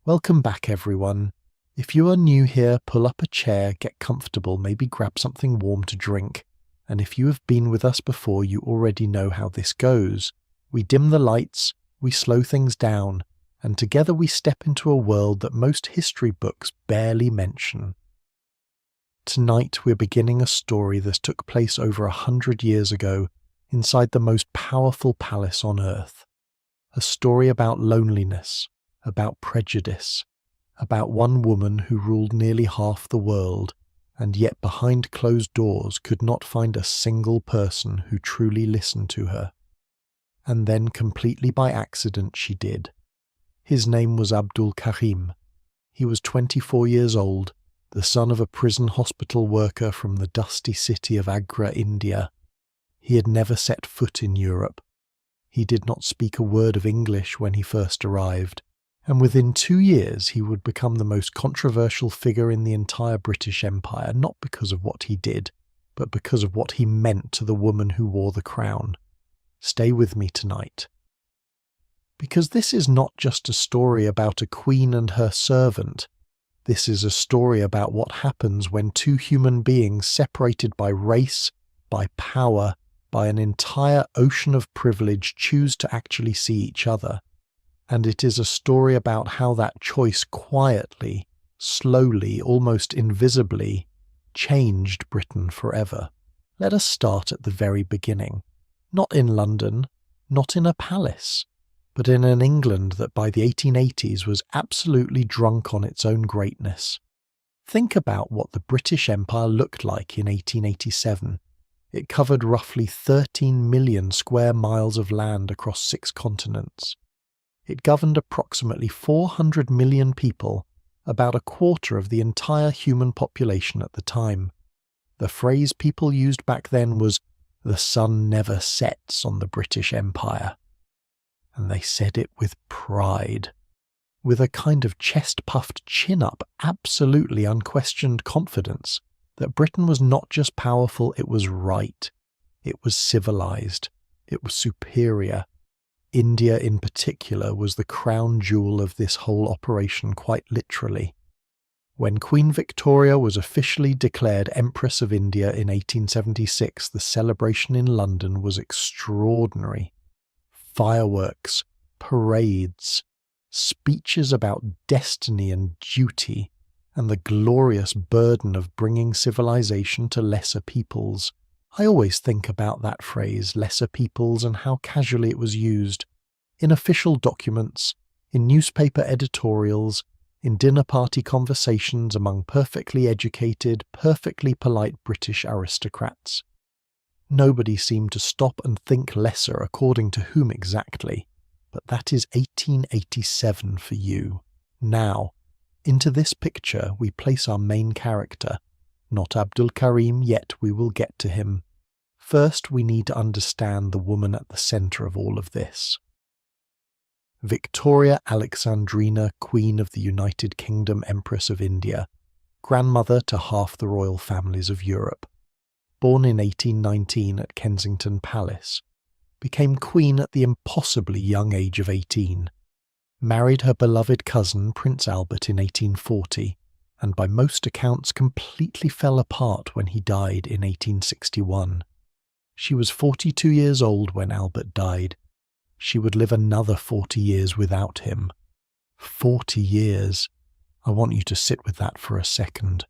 Welcome back, everyone. If you are new here, pull up a chair, get comfortable, maybe grab something warm to drink. And if you have been with us before, you already know how this goes. We dim the lights, we slow things down, and together we step into a world that most history books barely mention. Tonight we're beginning a story that took place over 100 years ago inside the most powerful palace on earth. A story about loneliness, about prejudice, about one woman who ruled nearly half the world, and yet behind closed doors could not find a single person who truly listened to her. And then, completely by accident, she did. His name was Abdul Karim. He was 24 years old, the son of a prison hospital worker from the dusty city of Agra, India. He had never set foot in Europe. He did not speak a word of English when he first arrived, and within 2 years he would become the most controversial figure in the entire British Empire, not because of what he did, but because of what he meant to the woman who wore the crown. Stay with me tonight. Because this is not just a story about a queen and her servant. This is a story about what happens when two human beings separated by race, by power, by an entire ocean of privilege choose to actually see each other. And it is a story about how that choice quietly, slowly, almost invisibly, changed Britain forever. Let us start at the very beginning. Not in London, not in a palace, but in an England that by the 1880s was absolutely drunk on its own greatness. Think about what the British Empire looked like in 1887. It covered roughly 13 million square miles of land across 6 continents. It governed approximately 400 million people, about a quarter of the entire human population at the time. The phrase people used back then was, "The sun never sets on the British Empire." And they said it with pride, with a kind of chest-puffed chin-up, absolutely unquestioned confidence that Britain was not just powerful, it was right, it was civilized, it was superior. India in particular was the crown jewel of this whole operation, quite literally. When Queen Victoria was officially declared Empress of India in 1876, the celebration in London was extraordinary. Fireworks, parades, speeches about destiny and duty, and the glorious burden of bringing civilization to lesser peoples. I always think about that phrase, lesser peoples, and how casually it was used. In official documents, in newspaper editorials, in dinner party conversations among perfectly educated, perfectly polite British aristocrats. Nobody seemed to stop and think lesser according to whom exactly, but that is 1887 for you. Now, into this picture we place our main character. Not Abdul Karim yet, we will get to him. First, we need to understand the woman at the centre of all of this. Victoria Alexandrina, Queen of the United Kingdom, Empress of India, grandmother to half the royal families of Europe. Born in 1819 at Kensington Palace, became queen at the impossibly young age of 18, married her beloved cousin Prince Albert in 1840, and by most accounts completely fell apart when he died in 1861. She was 42 years old when Albert died. She would live another 40 years without him. 40 years. I want you to sit with that for a second.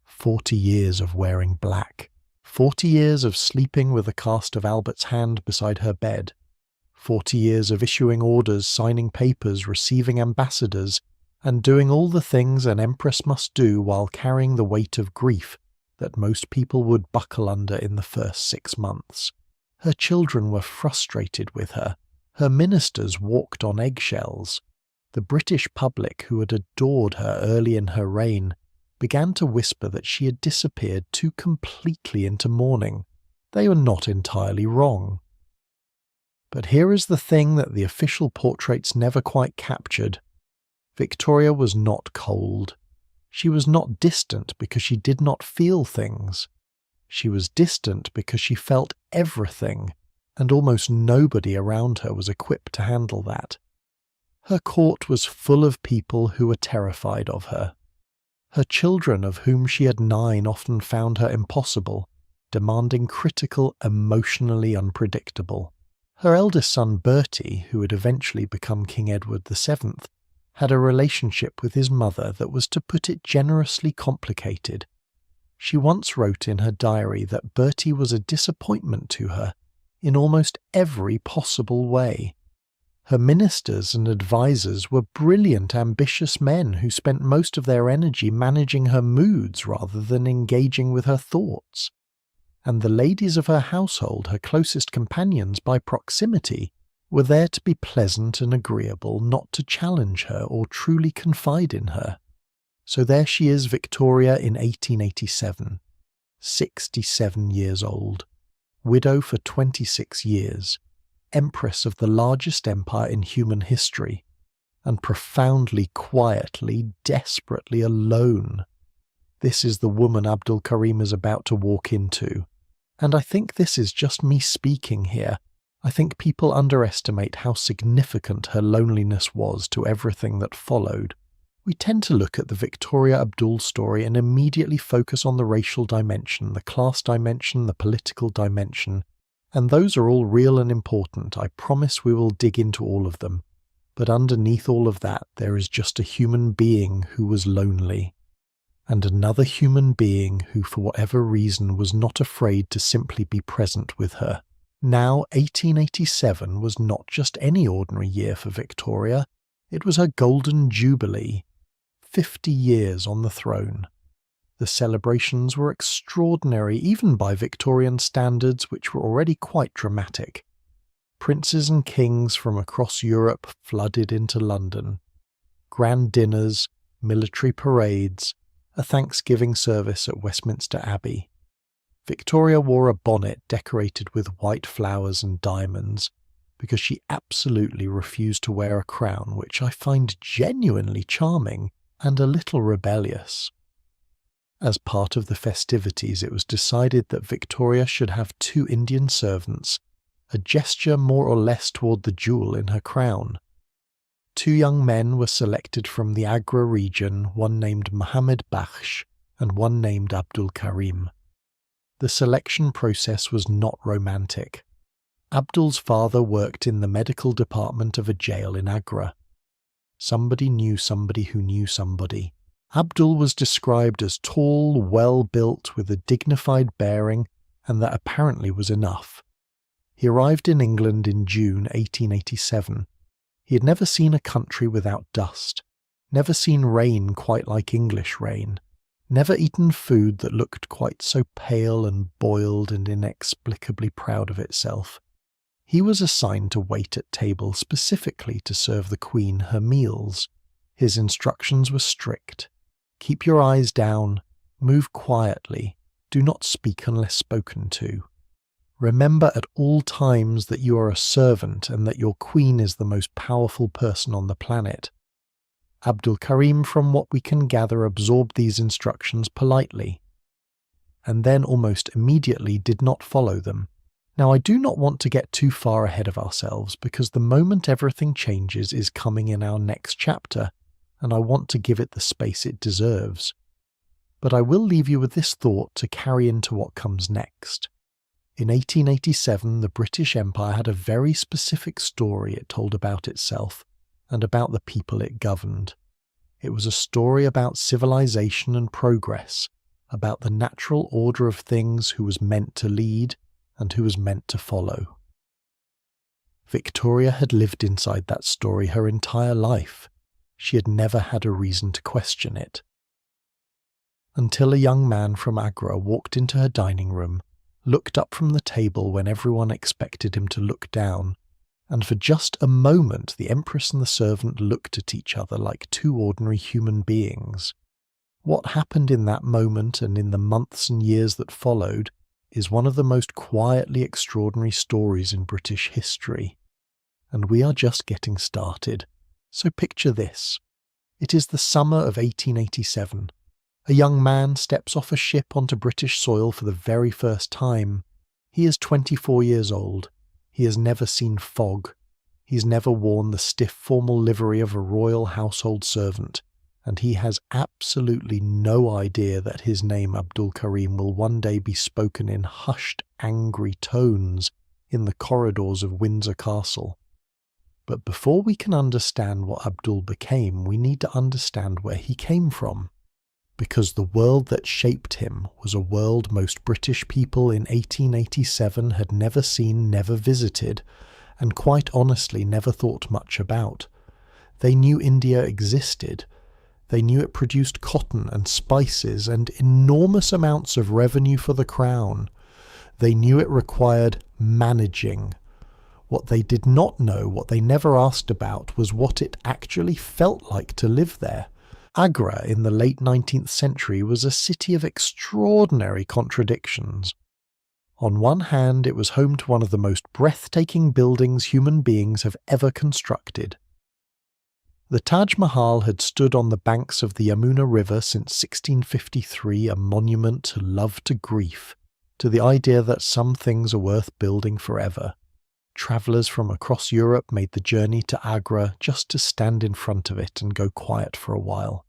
40 years of wearing black. 40 years of sleeping with a cast of Albert's hand beside her bed. 40 years of issuing orders, signing papers, receiving ambassadors, and doing all the things an empress must do while carrying the weight of grief that most people would buckle under in the first 6 months. Her children were frustrated with her. Her ministers walked on eggshells. The British public, who had adored her early in her reign, began to whisper that she had disappeared too completely into mourning. They were not entirely wrong. But here is the thing that the official portraits never quite captured. Victoria was not cold. She was not distant because she did not feel things. She was distant because she felt everything, and almost nobody around her was equipped to handle that. Her court was full of people who were terrified of her. Her children, of whom she had 9, often found her impossible, demanding, critical, emotionally unpredictable. Her eldest son Bertie, who would eventually become King Edward VII, had a relationship with his mother that was, to put it generously, complicated. She once wrote in her diary that Bertie was a disappointment to her in almost every possible way. Her ministers and advisers were brilliant, ambitious men who spent most of their energy managing her moods rather than engaging with her thoughts. And the ladies of her household, her closest companions by proximity, were there to be pleasant and agreeable, not to challenge her or truly confide in her. So there she is, Victoria, in 1887, 67 years old, widow for 26 years, empress of the largest empire in human history, and profoundly, quietly, desperately alone. This is the woman Abdul Karim is about to walk into. And I think this is just me speaking here. I think people underestimate how significant her loneliness was to everything that followed. We tend to look at the Victoria Abdul story and immediately focus on the racial dimension, the class dimension, the political dimension, and those are all real and important. I promise we will dig into all of them. But underneath all of that, there is just a human being who was lonely. And another human being who, for whatever reason, was not afraid to simply be present with her. Now, 1887 was not just any ordinary year for Victoria. It was her golden jubilee. 50 years on the throne. The celebrations were extraordinary, even by Victorian standards, which were already quite dramatic. Princes and kings from across Europe flooded into London. Grand dinners, military parades, a Thanksgiving service at Westminster Abbey. Victoria wore a bonnet decorated with white flowers and diamonds, because she absolutely refused to wear a crown, which I find genuinely charming and a little rebellious. As part of the festivities, it was decided that Victoria should have 2 Indian servants, a gesture more or less toward the jewel in her crown. 2 young men were selected from the Agra region, one named Muhammad Bakhsh and one named Abdul Karim. The selection process was not romantic. Abdul's father worked in the medical department of a jail in Agra. Somebody knew somebody who knew somebody. Abdul was described as tall, well-built, with a dignified bearing, and that apparently was enough. He arrived in England in June 1887. He had never seen a country without dust, never seen rain quite like English rain, never eaten food that looked quite so pale and boiled and inexplicably proud of itself. He was assigned to wait at table specifically to serve the Queen her meals. His instructions were strict. Keep your eyes down, move quietly, do not speak unless spoken to. Remember at all times that you are a servant and that your queen is the most powerful person on the planet. Abdul Karim, from what we can gather, absorbed these instructions politely, and then almost immediately did not follow them. Now, I do not want to get too far ahead of ourselves, because the moment everything changes is coming in our next chapter, and I want to give it the space it deserves. But I will leave you with this thought to carry into what comes next. In 1887, the British Empire had a very specific story it told about itself and about the people it governed. It was a story about civilization and progress, about the natural order of things, who was meant to lead and who was meant to follow. Victoria had lived inside that story her entire life. She had never had a reason to question it. Until a young man from Agra walked into her dining room, looked up from the table when everyone expected him to look down, and for just a moment the Empress and the servant looked at each other like 2 ordinary human beings. What happened in that moment and in the months and years that followed is one of the most quietly extraordinary stories in British history. And we are just getting started. So picture this. It is the summer of 1887. A young man steps off a ship onto British soil for the very first time. He is 24 years old. He has never seen fog. He's never worn the stiff formal livery of a royal household servant, and he has absolutely no idea that his name Abdul Karim will one day be spoken in hushed, angry tones in the corridors of Windsor Castle. But before we can understand what Abdul became, we need to understand where he came from. Because the world that shaped him was a world most British people in 1887 had never seen, never visited, and quite honestly never thought much about. They knew India existed. They knew it produced cotton and spices and enormous amounts of revenue for the crown. They knew it required managing. What they did not know, what they never asked about, was what it actually felt like to live there. Agra in the late 19th century was a city of extraordinary contradictions. On one hand, it was home to one of the most breathtaking buildings human beings have ever constructed. The Taj Mahal had stood on the banks of the Yamuna River since 1653, a monument to love to grief, to the idea that some things are worth building forever. Travellers from across Europe made the journey to Agra just to stand in front of it and go quiet for a while.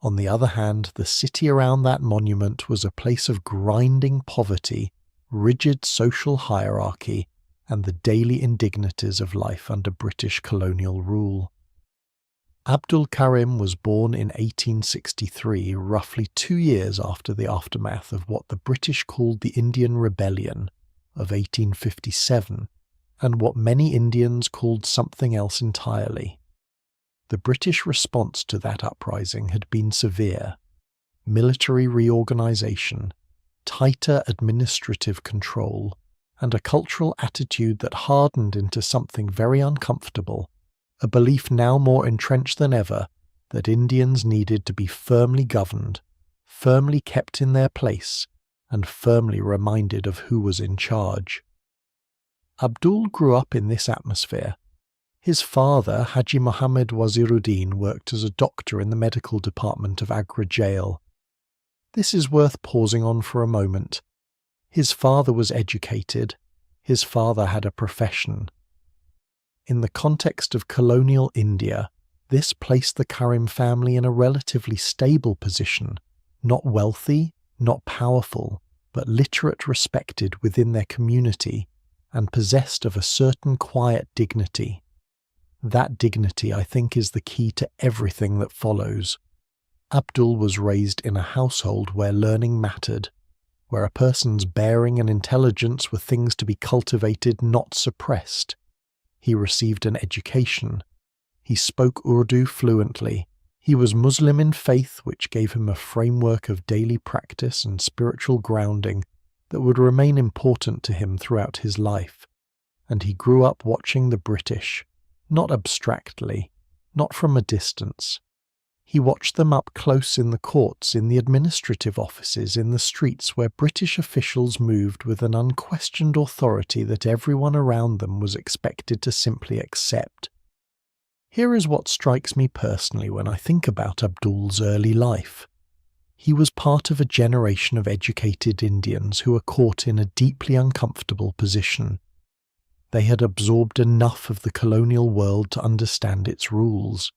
On the other hand, the city around that monument was a place of grinding poverty, rigid social hierarchy, and the daily indignities of life under British colonial rule. Abdul Karim was born in 1863, roughly 2 years after the aftermath of what the British called the Indian Rebellion of 1857, and what many Indians called something else entirely. The British response to that uprising had been severe: military reorganization, tighter administrative control, and a cultural attitude that hardened into something very uncomfortable, a belief now more entrenched than ever that Indians needed to be firmly governed, firmly kept in their place, and firmly reminded of who was in charge. Abdul grew up in this atmosphere. His father, Haji Muhammad Waziruddin, worked as a doctor in the medical department of Agra jail. This is worth pausing on for a moment. His father was educated. His father had a profession. In the context of colonial India, this placed the Karim family in a relatively stable position, not wealthy, not powerful, but literate, respected within their community, and possessed of a certain quiet dignity. That dignity, I think, is the key to everything that follows. Abdul was raised in a household where learning mattered, where a person's bearing and intelligence were things to be cultivated, not suppressed. He received an education. He spoke Urdu fluently. He was Muslim in faith, which gave him a framework of daily practice and spiritual grounding that would remain important to him throughout his life. And he grew up watching the British, not abstractly, not from a distance. He watched them up close in the courts, in the administrative offices, in the streets where British officials moved with an unquestioned authority that everyone around them was expected to simply accept. Here is what strikes me personally when I think about Abdul's early life. He was part of a generation of educated Indians who were caught in a deeply uncomfortable position. They had absorbed enough of the colonial world to understand its rules.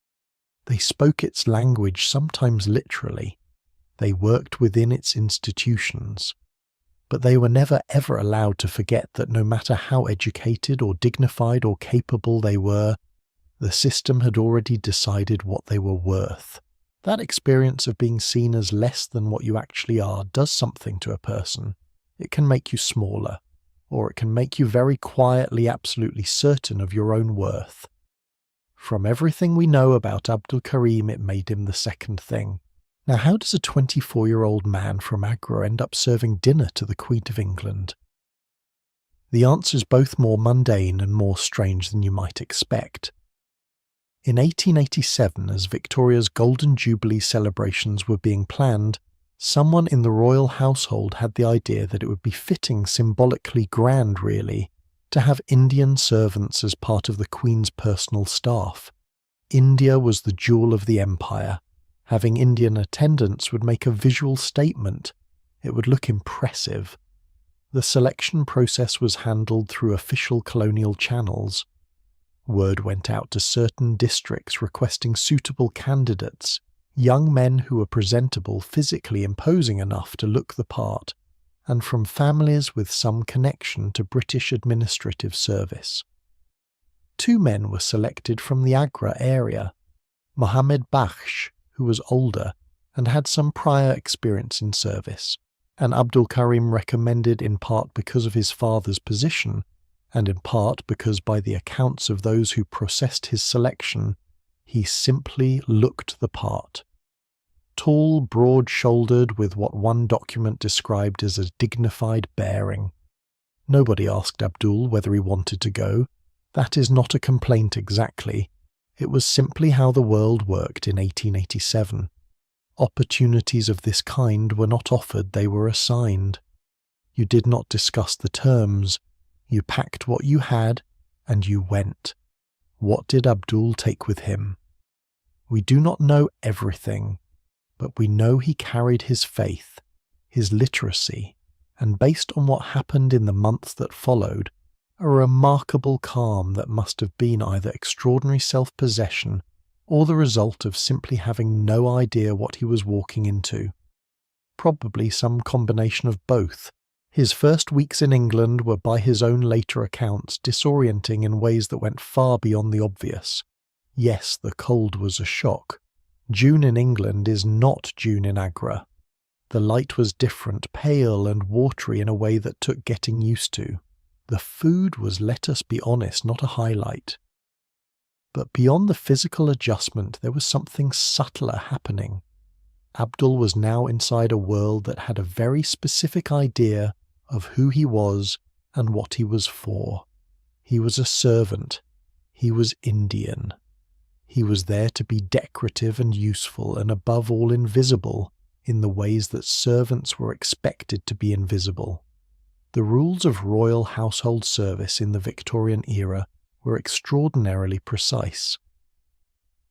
They spoke its language, sometimes literally. They worked within its institutions. But they were never ever allowed to forget that no matter how educated or dignified or capable they were, the system had already decided what they were worth. That experience of being seen as less than what you actually are does something to a person. It can make you smaller, or it can make you very quietly absolutely certain of your own worth. From everything we know about Abdul Karim, it made him the second thing. Now, how does a 24-year-old man from Agra end up serving dinner to the Queen of England? The answer is both more mundane and more strange than you might expect. In 1887, as Victoria's Golden Jubilee celebrations were being planned, someone in the royal household had the idea that it would be fitting, symbolically grand really, to have Indian servants as part of the Queen's personal staff. India was the jewel of the empire. Having Indian attendants would make a visual statement. It would look impressive. The selection process was handled through official colonial channels. Word went out to certain districts requesting suitable candidates, young men who were presentable, physically imposing enough to look the part, and from families with some connection to British administrative service. 2 men were selected from the Agra area, Mohammed Bakhsh, who was older and had some prior experience in service, and Abdul Karim recommended in part because of his father's position, and in part because by the accounts of those who processed his selection, he simply looked the part. Tall, broad-shouldered, with what one document described as a dignified bearing. Nobody asked Abdul whether he wanted to go. That is not a complaint exactly. It was simply how the world worked in 1887. Opportunities of this kind were not offered, they were assigned. You did not discuss the terms. You packed what you had, and you went. What did Abdul take with him? We do not know everything, but we know he carried his faith, his literacy, and based on what happened in the months that followed, a remarkable calm that must have been either extraordinary self-possession or the result of simply having no idea what he was walking into. Probably some combination of both. His first weeks in England were, by his own later accounts, disorienting in ways that went far beyond the obvious. Yes, the cold was a shock. June in England is not June in Agra. The light was different, pale and watery in a way that took getting used to. The food was, let us be honest, not a highlight. But beyond the physical adjustment, there was something subtler happening. Abdul was now inside a world that had a very specific idea of who he was and what he was for. He was a servant. He was Indian. He was there to be decorative and useful and above all invisible in the ways that servants were expected to be invisible. The rules of royal household service in the Victorian era were extraordinarily precise.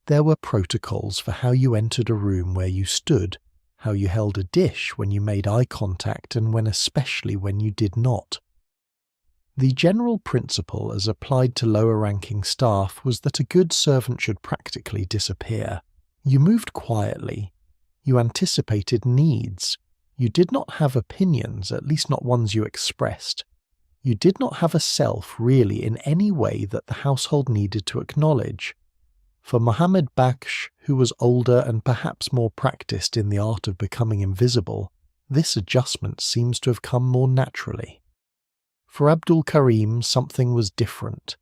There were protocols for how you entered a room where you stood, how you held a dish when you made eye contact and especially when you did not. The general principle as applied to lower-ranking staff was that a good servant should practically disappear. You moved quietly. You anticipated needs. You did not have opinions, at least not ones you expressed. You did not have a self, really, in any way that the household needed to acknowledge. For Mohammed Bakhsh, who was older and perhaps more practiced in the art of becoming invisible, this adjustment seems to have come more naturally. For Abdul Karim, something was different.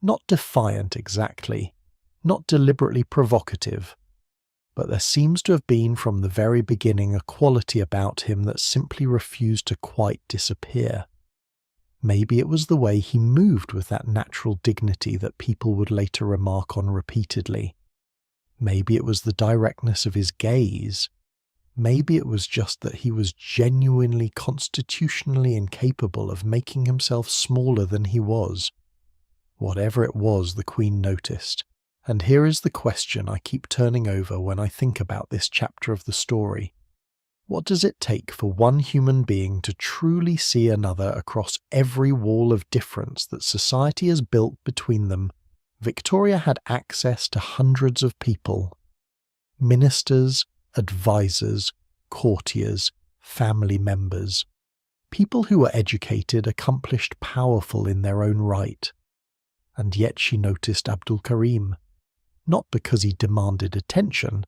Not defiant exactly, not deliberately provocative, but there seems to have been from the very beginning a quality about him that simply refused to quite disappear. Maybe it was the way he moved with that natural dignity that people would later remark on repeatedly. Maybe it was the directness of his gaze. Maybe it was just that he was genuinely constitutionally incapable of making himself smaller than he was. Whatever it was, the Queen noticed. And here is the question I keep turning over when I think about this chapter of the story. What does it take for one human being to truly see another across every wall of difference that society has built between them? Victoria had access to hundreds of people. Ministers, advisors, courtiers, family members. People who were educated, accomplished, powerful in their own right. And yet she noticed Abdul Karim. Not because he demanded attention,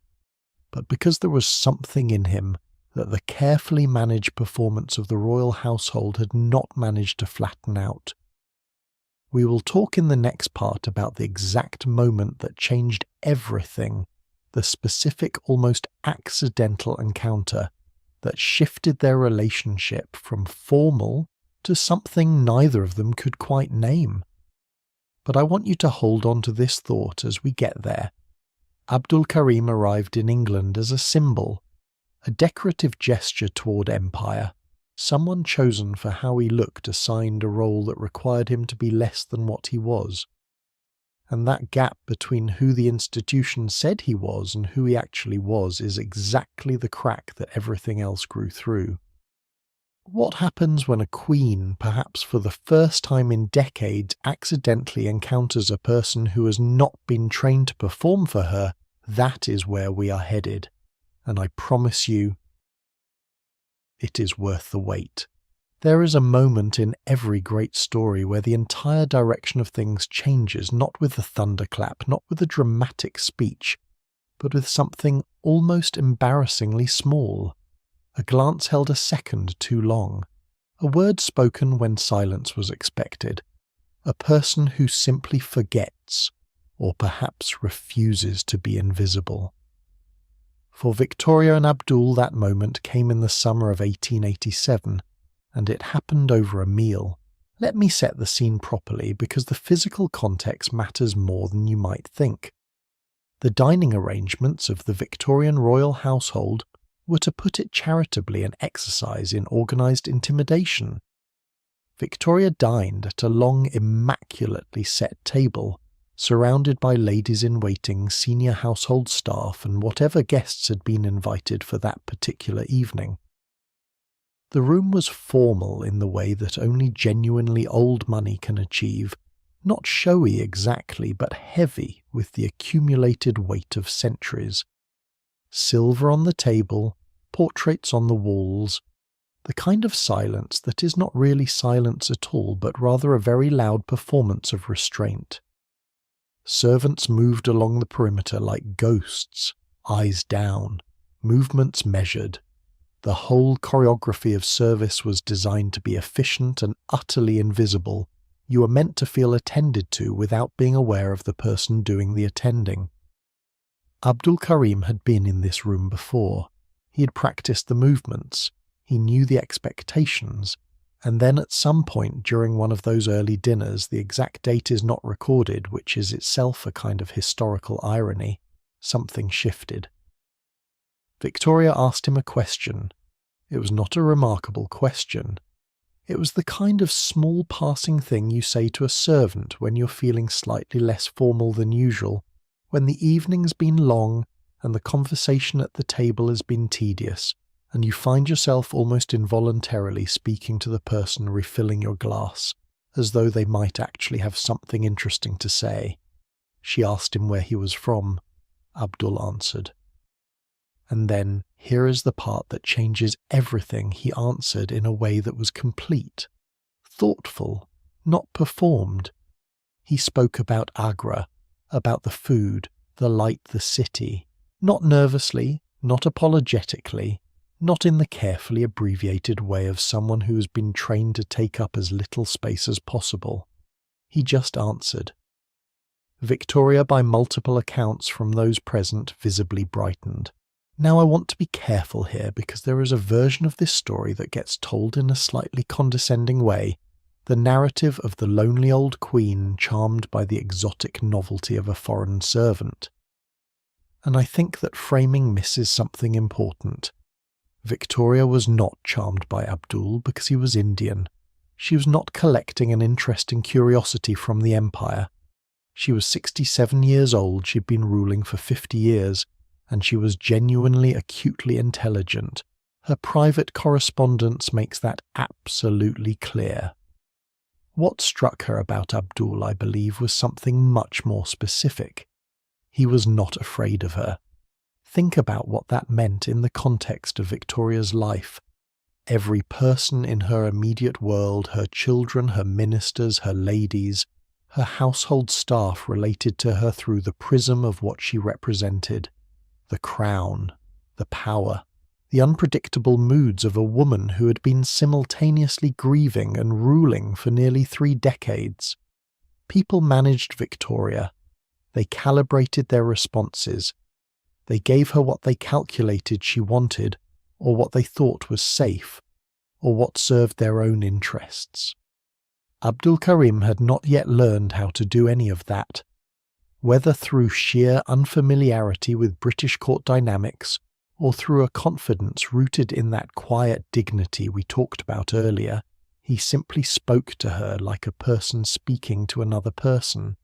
but because there was something in him that the carefully managed performance of the royal household had not managed to flatten out. We will talk in the next part about the exact moment that changed everything, the specific, almost accidental encounter that shifted their relationship from formal to something neither of them could quite name. But I want you to hold on to this thought as we get there. Abdul Karim arrived in England as a symbol, a decorative gesture toward empire, someone chosen for how he looked assigned a role that required him to be less than what he was. And that gap between who the institution said he was and who he actually was is exactly the crack that everything else grew through. What happens when a queen, perhaps for the first time in decades, accidentally encounters a person who has not been trained to perform for her? That is where we are headed. And I promise you, it is worth the wait. There is a moment in every great story where the entire direction of things changes, not with a thunderclap, not with a dramatic speech, but with something almost embarrassingly small. A glance held a second too long. A word spoken when silence was expected. A person who simply forgets, or perhaps refuses to be invisible. For Victoria and Abdul, that moment came in the summer of 1887, and it happened over a meal. Let me set the scene properly, because the physical context matters more than you might think. The dining arrangements of the Victorian royal household were, to put it charitably, an exercise in organised intimidation. Victoria dined at a long, immaculately set table, surrounded by ladies-in-waiting, senior household staff, and whatever guests had been invited for that particular evening. The room was formal in the way that only genuinely old money can achieve, not showy exactly, but heavy with the accumulated weight of centuries. Silver on the table, portraits on the walls, the kind of silence that is not really silence at all, but rather a very loud performance of restraint. Servants moved along the perimeter like ghosts, eyes down, movements measured. The whole choreography of service was designed to be efficient and utterly invisible. You were meant to feel attended to without being aware of the person doing the attending. Abdul Karim had been in this room before. He had practiced the movements. He knew the expectations. And then at some point during one of those early dinners, the exact date is not recorded, which is itself a kind of historical irony, something shifted. Victoria asked him a question. It was not a remarkable question. It was the kind of small passing thing you say to a servant when you're feeling slightly less formal than usual, when the evening's been long and the conversation at the table has been tedious, and you find yourself almost involuntarily speaking to the person refilling your glass, as though they might actually have something interesting to say. She asked him where he was from. Abdul answered. And then, here is the part that changes everything. He answered in a way that was complete, thoughtful, not performed. He spoke about Agra, about the food, the light, the city, not nervously, not apologetically, not in the carefully abbreviated way of someone who has been trained to take up as little space as possible. He just answered. Victoria, by multiple accounts from those present, visibly brightened. Now I want to be careful here, because there is a version of this story that gets told in a slightly condescending way, the narrative of the lonely old queen charmed by the exotic novelty of a foreign servant. And I think that framing misses something important. Victoria was not charmed by Abdul because he was Indian. She was not collecting an interesting curiosity from the empire. She was 67 years old, she'd been ruling for 50 years, and she was genuinely acutely intelligent. Her private correspondence makes that absolutely clear. What struck her about Abdul, I believe, was something much more specific. He was not afraid of her. Think about what that meant in the context of Victoria's life. Every person in her immediate world, her children, her ministers, her ladies, her household staff related to her through the prism of what she represented. The crown, the power, the unpredictable moods of a woman who had been simultaneously grieving and ruling for nearly 3 decades. People managed Victoria. They calibrated their responses. They gave her what they calculated she wanted, or what they thought was safe, or what served their own interests. Abdul Karim had not yet learned how to do any of that. Whether through sheer unfamiliarity with British court dynamics, or through a confidence rooted in that quiet dignity we talked about earlier, he simply spoke to her like a person speaking to another person.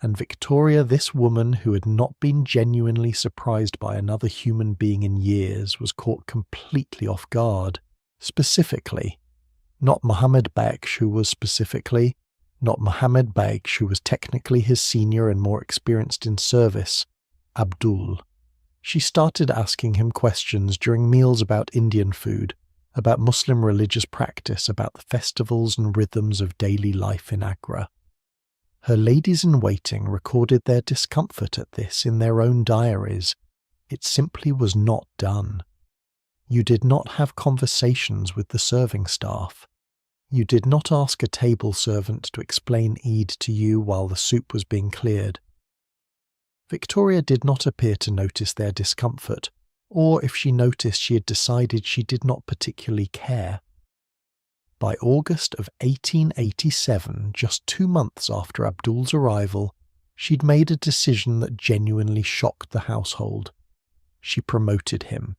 And Victoria, this woman who had not been genuinely surprised by another human being in years, was caught completely off guard. Specifically, not Mohammed Baksh, who was technically his senior and more experienced in service, Abdul. She started asking him questions during meals about Indian food, about Muslim religious practice, about the festivals and rhythms of daily life in Agra. Her ladies-in-waiting recorded their discomfort at this in their own diaries. It simply was not done. You did not have conversations with the serving staff. You did not ask a table servant to explain Eid to you while the soup was being cleared. Victoria did not appear to notice their discomfort, or if she noticed, she had decided she did not particularly care. By August of 1887, just 2 months after Abdul's arrival, she'd made a decision that genuinely shocked the household. She promoted him,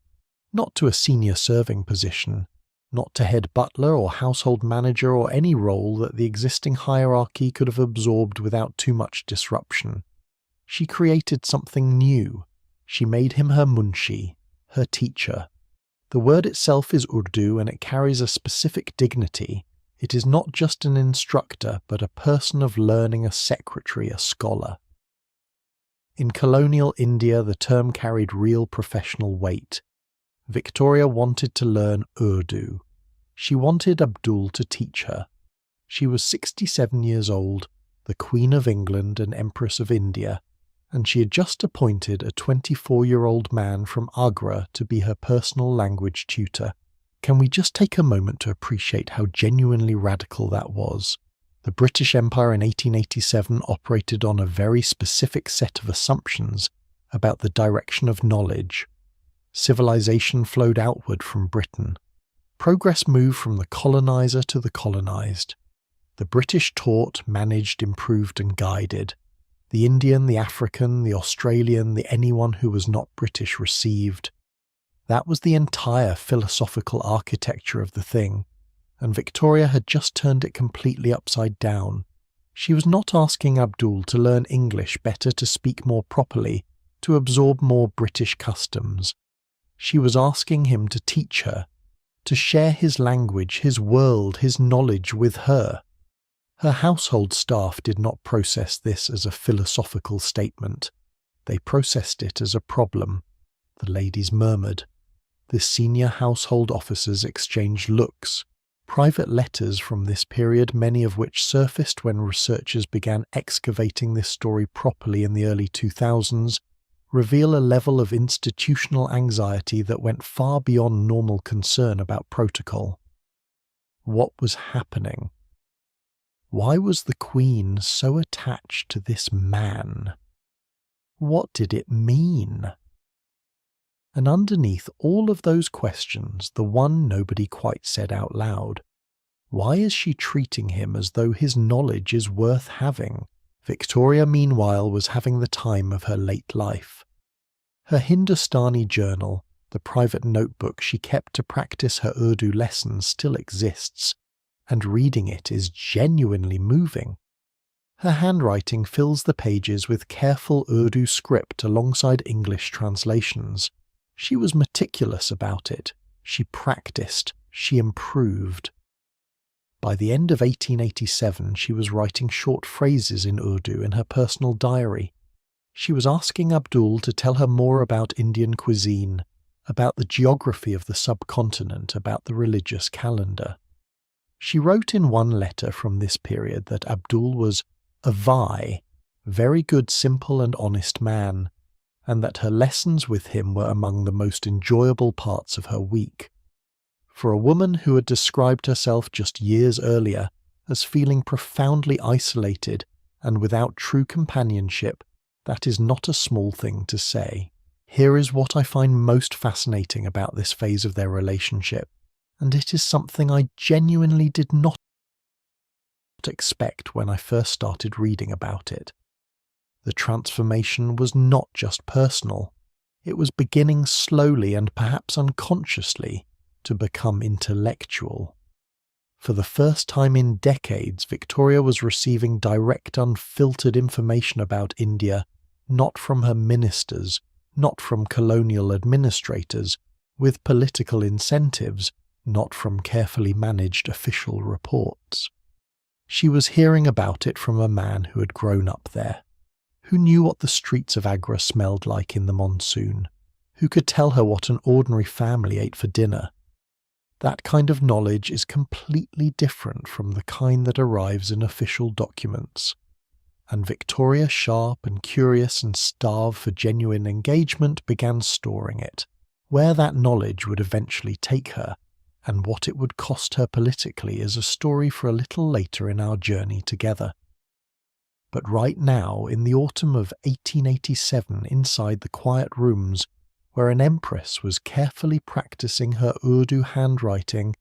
not to a senior serving position, not to head butler or household manager or any role that the existing hierarchy could have absorbed without too much disruption. She created something new. She made him her munshi, her teacher. The word itself is Urdu and it carries a specific dignity. It is not just an instructor, but a person of learning, a secretary, a scholar. In colonial India, the term carried real professional weight. Victoria wanted to learn Urdu. She wanted Abdul to teach her. She was 67 years old, the Queen of England and Empress of India, and she had just appointed a 24-year-old man from Agra to be her personal language tutor. Can we just take a moment to appreciate how genuinely radical that was? The British Empire in 1887 operated on a very specific set of assumptions about the direction of knowledge. Civilization flowed outward from Britain. Progress moved from the colonizer to the colonized. The British taught, managed, improved and guided. The Indian, the African, the Australian, the anyone who was not British received. That was the entire philosophical architecture of the thing, and Victoria had just turned it completely upside down. She was not asking Abdul to learn English better, to speak more properly, to absorb more British customs. She was asking him to teach her, to share his language, his world, his knowledge with her. Her household staff did not process this as a philosophical statement. They processed it as a problem. The ladies murmured. The senior household officers exchanged looks. Private letters from this period, many of which surfaced when researchers began excavating this story properly in the early 2000s, reveal a level of institutional anxiety that went far beyond normal concern about protocol. What was happening? Why was the Queen so attached to this man? What did it mean? And underneath all of those questions, the one nobody quite said out loud. Why is she treating him as though his knowledge is worth having? Victoria, meanwhile, was having the time of her late life. Her Hindustani journal, the private notebook she kept to practice her Urdu lessons, still exists, and reading it is genuinely moving. Her handwriting fills the pages with careful Urdu script alongside English translations. She was meticulous about it. She practiced. She improved. By the end of 1887, she was writing short phrases in Urdu in her personal diary. She was asking Abdul to tell her more about Indian cuisine, about the geography of the subcontinent, about the religious calendar. She wrote in one letter from this period that Abdul was a very good, simple and honest man, and that her lessons with him were among the most enjoyable parts of her week. For a woman who had described herself just years earlier as feeling profoundly isolated and without true companionship, that is not a small thing to say. Here is what I find most fascinating about this phase of their relationship, and it is something I genuinely did not expect when I first started reading about it. The transformation was not just personal. It was beginning slowly and perhaps unconsciously to become intellectual. For the first time in decades, Victoria was receiving direct, unfiltered information about India, not from her ministers, not from colonial administrators, with political incentives, not from carefully managed official reports. She was hearing about it from a man who had grown up there, who knew what the streets of Agra smelled like in the monsoon, who could tell her what an ordinary family ate for dinner. That kind of knowledge is completely different from the kind that arrives in official documents. And Victoria, sharp and curious and starved for genuine engagement, began storing it, where that knowledge would eventually take her, and what it would cost her politically is a story for a little later in our journey together. But right now, in the autumn of 1887, inside the quiet rooms, where an empress was carefully practicing her Urdu handwriting,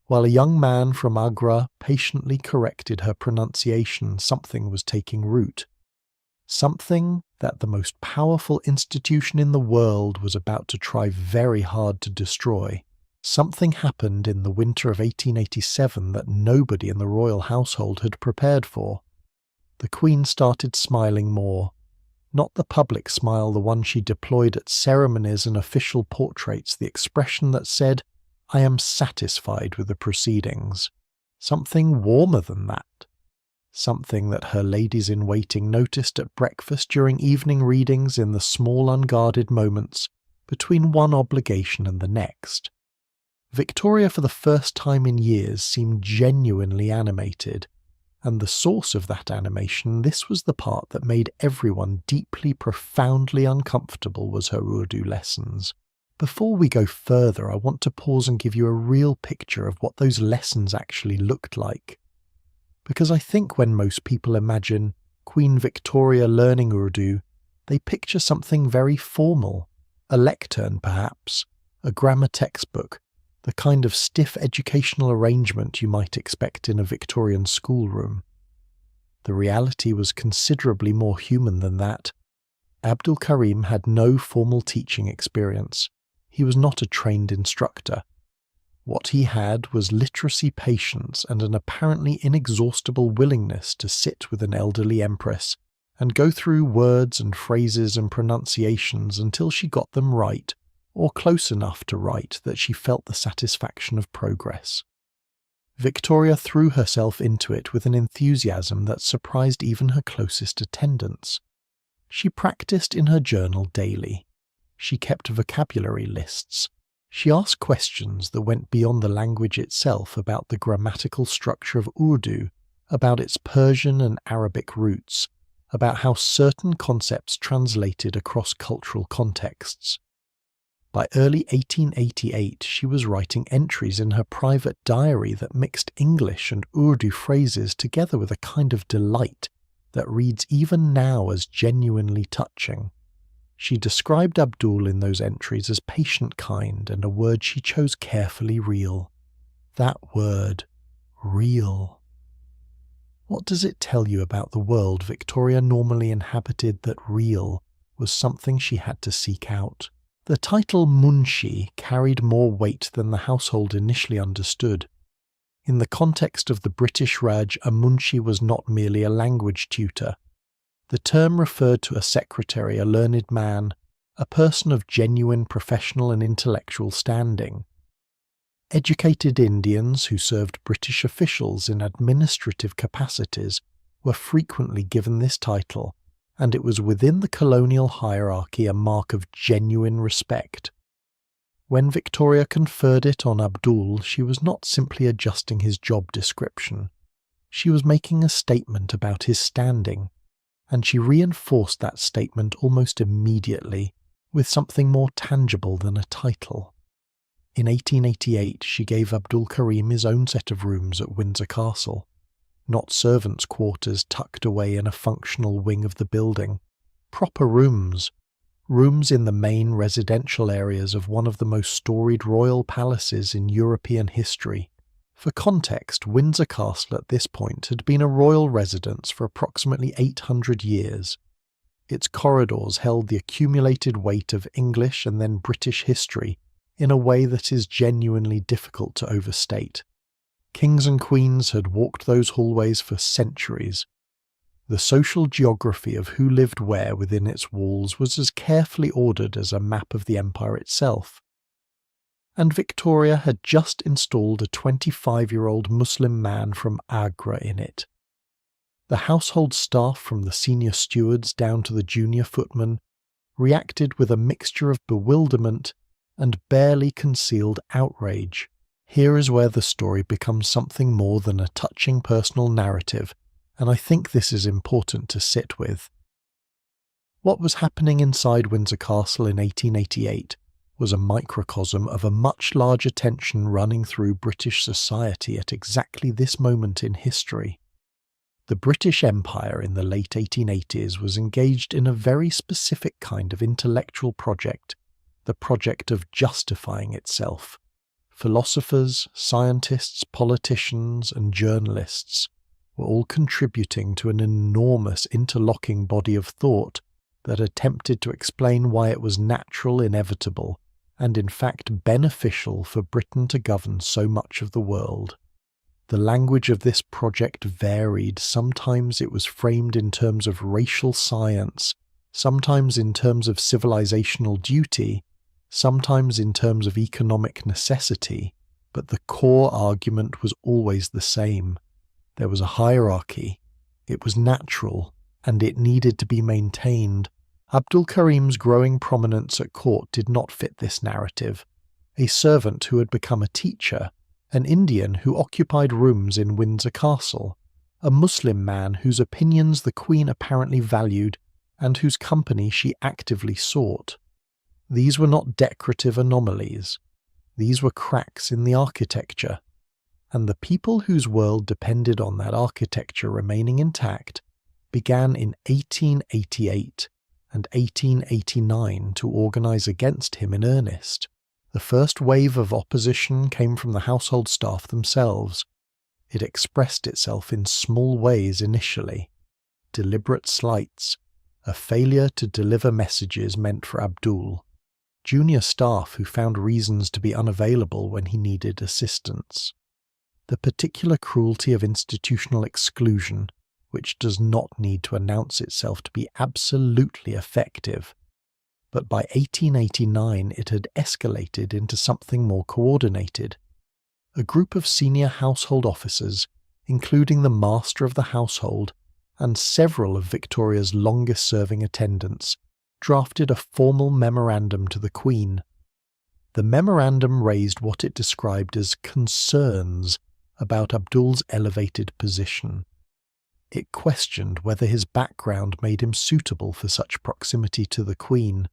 while a young man from Agra patiently corrected her pronunciation, something was taking root. Something that the most powerful institution in the world was about to try very hard to destroy. Something happened in the winter of 1887 that nobody in the royal household had prepared for. The Queen started smiling more. Not the public smile, the one she deployed at ceremonies and official portraits, the expression that said, "I am satisfied with the proceedings." Something warmer than that. Something that her ladies-in-waiting noticed at breakfast during evening readings in the small unguarded moments between one obligation and the next. Victoria, for the first time in years, seemed genuinely animated. And the source of that animation, this was the part that made everyone deeply, profoundly uncomfortable, was her Urdu lessons. Before we go further, I want to pause and give you a real picture of what those lessons actually looked like. Because I think when most people imagine Queen Victoria learning Urdu, they picture something very formal, a lectern perhaps, a grammar textbook, the kind of stiff educational arrangement you might expect in a Victorian schoolroom. The reality was considerably more human than that. Abdul Karim had no formal teaching experience. He was not a trained instructor. What he had was literacy patience and an apparently inexhaustible willingness to sit with an elderly empress and go through words and phrases and pronunciations until she got them right, or close enough to right that she felt the satisfaction of progress. Victoria threw herself into it with an enthusiasm that surprised even her closest attendants. She practiced in her journal daily. She kept vocabulary lists. She asked questions that went beyond the language itself about the grammatical structure of Urdu, about its Persian and Arabic roots, about how certain concepts translated across cultural contexts. By early 1888, she was writing entries in her private diary that mixed English and Urdu phrases together with a kind of delight that reads even now as genuinely touching. She described Abdul in those entries as patient, kind, and a word she chose carefully, real. That word, real. What does it tell you about the world Victoria normally inhabited that real was something she had to seek out? The title Munshi carried more weight than the household initially understood. In the context of the British Raj, a Munshi was not merely a language tutor. The term referred to a secretary, a learned man, a person of genuine professional and intellectual standing. Educated Indians who served British officials in administrative capacities were frequently given this title, and it was within the colonial hierarchy a mark of genuine respect. When Victoria conferred it on Abdul, she was not simply adjusting his job description. She was making a statement about his standing, and she reinforced that statement almost immediately with something more tangible than a title. In 1888, she gave Abdul Karim his own set of rooms at Windsor Castle. Not servants' quarters tucked away in a functional wing of the building. Proper rooms. Rooms in the main residential areas of one of the most storied royal palaces in European history. For context, Windsor Castle at this point had been a royal residence for approximately 800 years. Its corridors held the accumulated weight of English and then British history in a way that is genuinely difficult to overstate. Kings and queens had walked those hallways for centuries. The social geography of who lived where within its walls was as carefully ordered as a map of the empire itself. and Victoria had just installed a 25-year-old Muslim man from Agra in it. The household staff, from the senior stewards down to the junior footmen, reacted with a mixture of bewilderment and barely concealed outrage. Here is where the story becomes something more than a touching personal narrative, and I think this is important to sit with. What was happening inside Windsor Castle in 1888 was a microcosm of a much larger tension running through British society at exactly this moment in history. The British Empire in the late 1880s was engaged in a very specific kind of intellectual project, the project of justifying itself. Philosophers, scientists, politicians, and journalists were all contributing to an enormous interlocking body of thought that attempted to explain why it was natural, inevitable, and in fact beneficial for Britain to govern so much of the world. The language of this project varied. Sometimes it was framed in terms of racial science, sometimes in terms of civilizational duty, sometimes in terms of economic necessity, but the core argument was always the same. There was a hierarchy, it was natural, and it needed to be maintained. Abdul Karim's growing prominence at court did not fit this narrative. A servant who had become a teacher, an Indian who occupied rooms in Windsor Castle, a Muslim man whose opinions the Queen apparently valued and whose company she actively sought. These were not decorative anomalies. These were cracks in the architecture, and the people whose world depended on that architecture remaining intact began in 1888 and 1889 to organise against him in earnest. The first wave of opposition came from the household staff themselves. It expressed itself in small ways initially. Deliberate slights, a failure to deliver messages meant for Abdul, junior staff who found reasons to be unavailable when he needed assistance. The particular cruelty of institutional exclusion, which does not need to announce itself to be absolutely effective. But by 1889 it had escalated into something more coordinated. A group of senior household officers, including the master of the household and several of Victoria's longest-serving attendants, drafted a formal memorandum to the Queen. The memorandum raised what it described as concerns about Abdul's elevated position. It questioned whether his background made him suitable for such proximity to the Queen.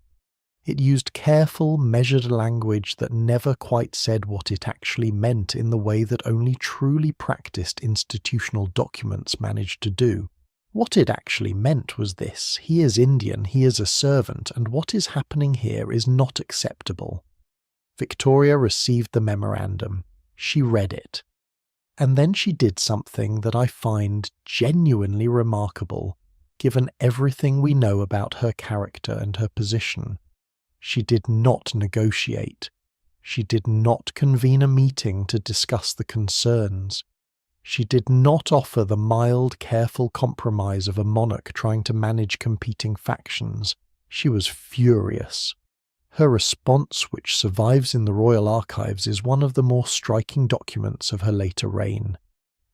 It used careful, measured language that never quite said what it actually meant in the way that only truly practiced institutional documents managed to do. What it actually meant was this: he is Indian, he is a servant, and what is happening here is not acceptable. Victoria received the memorandum. She read it. And then she did something that I find genuinely remarkable, given everything we know about her character and her position. She did not negotiate. She did not convene a meeting to discuss the concerns. She did not offer the mild, careful compromise of a monarch trying to manage competing factions. She was furious. Her response, which survives in the royal archives, is one of the more striking documents of her later reign.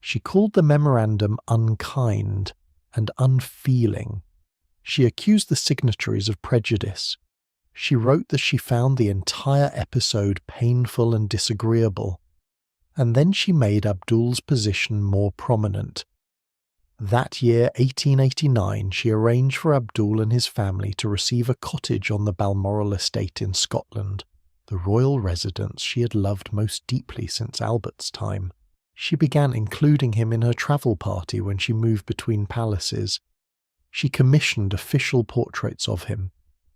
She called the memorandum unkind and unfeeling. She accused the signatories of prejudice. She wrote that she found the entire episode painful and disagreeable. And then she made Abdul's position more prominent. That year, 1889, she arranged for Abdul and his family to receive a cottage on the Balmoral estate in Scotland, the royal residence she had loved most deeply since Albert's time. She began including him in her travel party when she moved between palaces. She commissioned official portraits of him.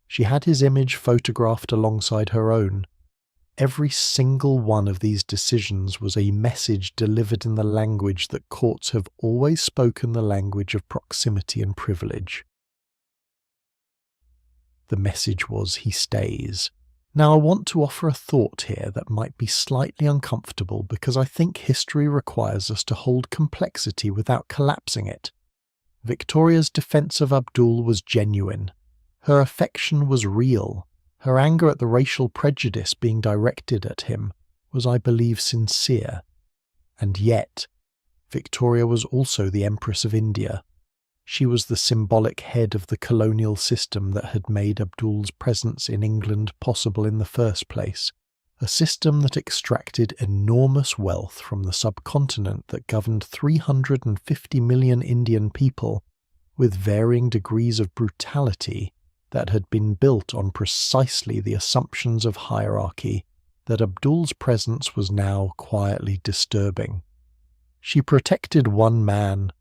She had his image photographed alongside her own. Every single one of these decisions was a message delivered in the language that courts have always spoken, the language of proximity and privilege. The message was, he stays. Now I want to offer a thought here that might be slightly uncomfortable because I think history requires us to hold complexity without collapsing it. Victoria's defence of Abdul was genuine. Her affection was real. Her anger at the racial prejudice being directed at him was, I believe, sincere. And yet, Victoria was also the Empress of India. She was the symbolic head of the colonial system that had made Abdul's presence in England possible in the first place, a system that extracted enormous wealth from the subcontinent that governed 350 million Indian people, with varying degrees of brutality that had been built on precisely the assumptions of hierarchy that Abdul's presence was now quietly disturbing. She protected one man,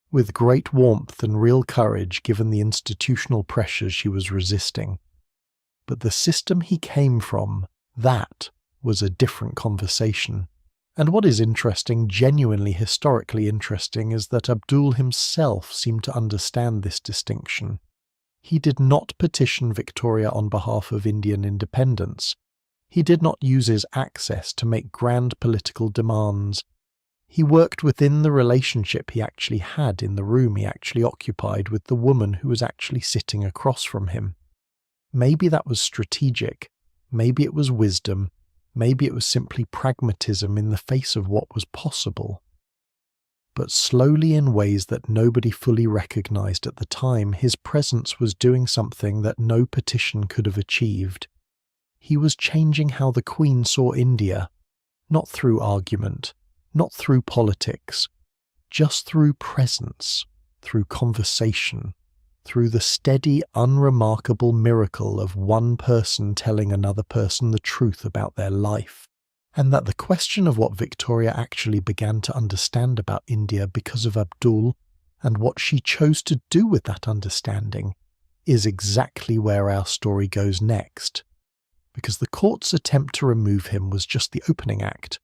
with great warmth and real courage given the institutional pressures she was resisting. But the system he came from, that was a different conversation. And what is interesting, genuinely historically interesting, is that Abdul himself seemed to understand this distinction. He did not petition Victoria on behalf of Indian independence. He did not use his access to make grand political demands. He worked within the relationship he actually had in the room he actually occupied with the woman who was actually sitting across from him. Maybe that was strategic, maybe it was wisdom, maybe it was simply pragmatism in the face of what was possible. But slowly, in ways that nobody fully recognized at the time, his presence was doing something that no petition could have achieved. He was changing how the Queen saw India, not through argument, not through politics, just through presence, through conversation, through the steady, unremarkable miracle of one person telling another person the truth about their life. And that the question of what Victoria actually began to understand about India because of Abdul, and what she chose to do with that understanding, is exactly where our story goes next. Because the court's attempt to remove him was just the opening act.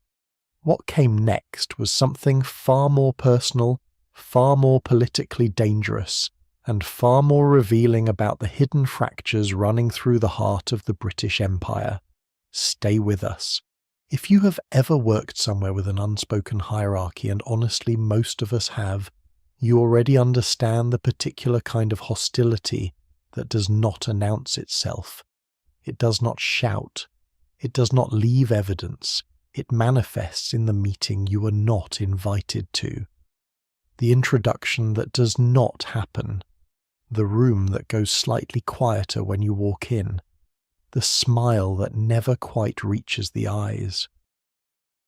What came next was something far more personal, far more politically dangerous, and far more revealing about the hidden fractures running through the heart of the British Empire. Stay with us. If you have ever worked somewhere with an unspoken hierarchy, and honestly most of us have, you already understand the particular kind of hostility that does not announce itself. It does not shout. It does not leave evidence. It manifests in the meeting you are not invited to. The introduction that does not happen. The room that goes slightly quieter when you walk in. The smile that never quite reaches the eyes.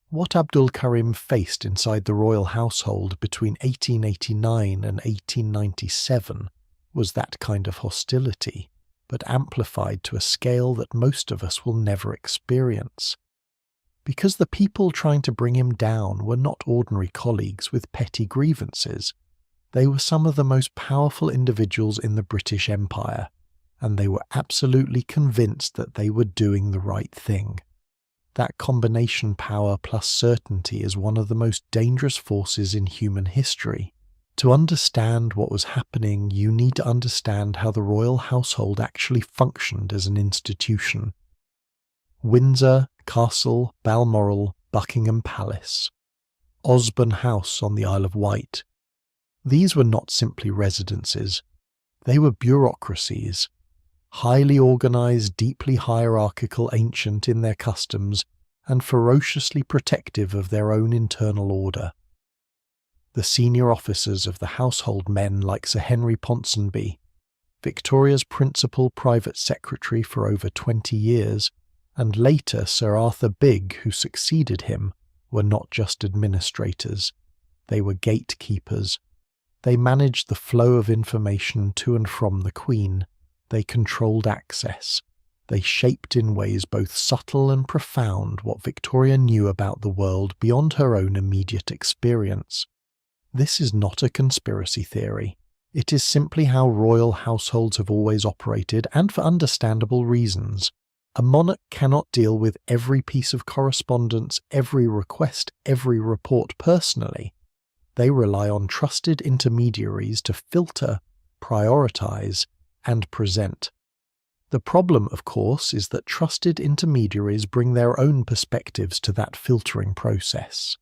What Abdul Karim faced inside the royal household between 1889 and 1897 was that kind of hostility, but amplified to a scale that most of us will never experience. Because the people trying to bring him down were not ordinary colleagues with petty grievances. They were some of the most powerful individuals in the British Empire, and they were absolutely convinced that they were doing the right thing. That combination, power plus certainty, is one of the most dangerous forces in human history. To understand what was happening, you need to understand how the royal household actually functioned as an institution. Windsor, Castle, Balmoral, Buckingham Palace, Osborne House on the Isle of Wight. These were not simply residences. They were bureaucracies, highly organised, deeply hierarchical, ancient in their customs, and ferociously protective of their own internal order. The senior officers of the household, men like Sir Henry Ponsonby, Victoria's principal private secretary for over 20 years, and later Sir Arthur Bigg, who succeeded him, were not just administrators. They were gatekeepers. They managed the flow of information to and from the Queen. They controlled access. They shaped in ways both subtle and profound what Victoria knew about the world beyond her own immediate experience. This is not a conspiracy theory. It is simply how royal households have always operated, and for understandable reasons. A monarch cannot deal with every piece of correspondence, every request, every report personally. They rely on trusted intermediaries to filter, prioritize, and present. The problem, of course, is that trusted intermediaries bring their own perspectives to that filtering process.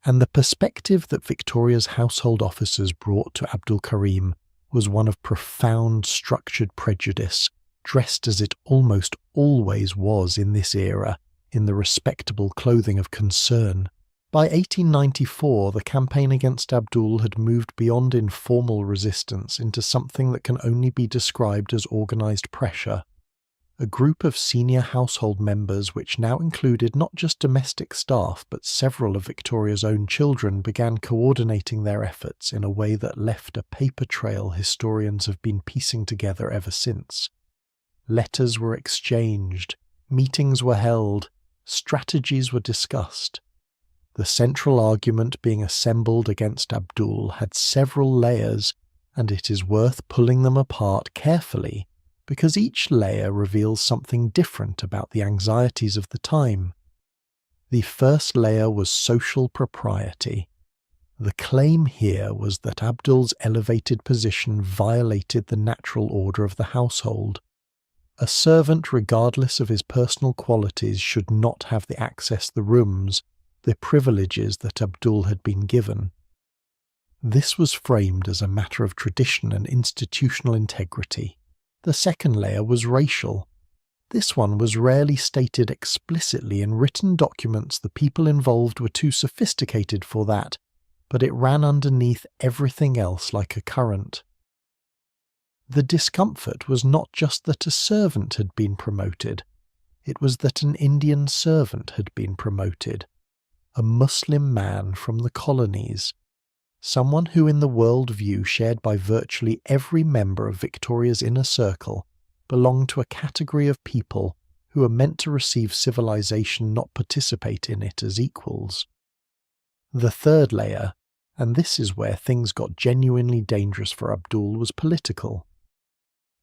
And the perspective that Victoria's household officers brought to Abdul Karim was one of profound structured prejudice dressed as it almost always was in this era, in the respectable clothing of concern. By 1894, the campaign against Abdul had moved beyond informal resistance into something that can only be described as organised pressure. A group of senior household members, which now included not just domestic staff but several of Victoria's own children, began coordinating their efforts in a way that left a paper trail historians have been piecing together ever since. Letters were exchanged, meetings were held, strategies were discussed. The central argument being assembled against Abdul had several layers, and it is worth pulling them apart carefully, because each layer reveals something different about the anxieties of the time. The first layer was social propriety. The claim here was that Abdul's elevated position violated the natural order of the household. A servant, regardless of his personal qualities, should not have the access to the rooms, the privileges that Abdul had been given. This was framed as a matter of tradition and institutional integrity. The second layer was racial. This one was rarely stated explicitly in written documents. The people involved were too sophisticated for that, but it ran underneath everything else like a current. The discomfort was not just that a servant had been promoted, it was that an Indian servant had been promoted, a Muslim man from the colonies, someone who in the world view shared by virtually every member of Victoria's inner circle belonged to a category of people who were meant to receive civilization, not participate in it as equals. The third layer, and this is where things got genuinely dangerous for Abdul, was political.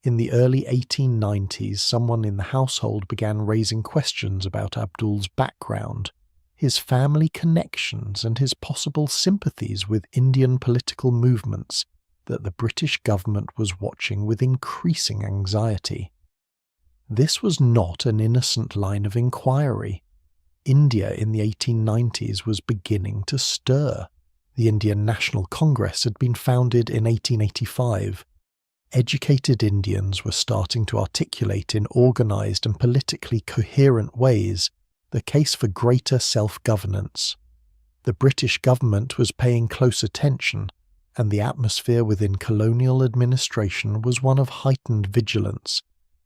In the early 1890s, someone in the household began raising questions about Abdul's background, his family connections, and his possible sympathies with Indian political movements that the British government was watching with increasing anxiety. This was not an innocent line of inquiry. India in the 1890s was beginning to stir. The Indian National Congress had been founded in 1885. Educated Indians were starting to articulate in organised and politically coherent ways the case for greater self-governance. The British government was paying close attention, and the atmosphere within colonial administration was one of heightened vigilance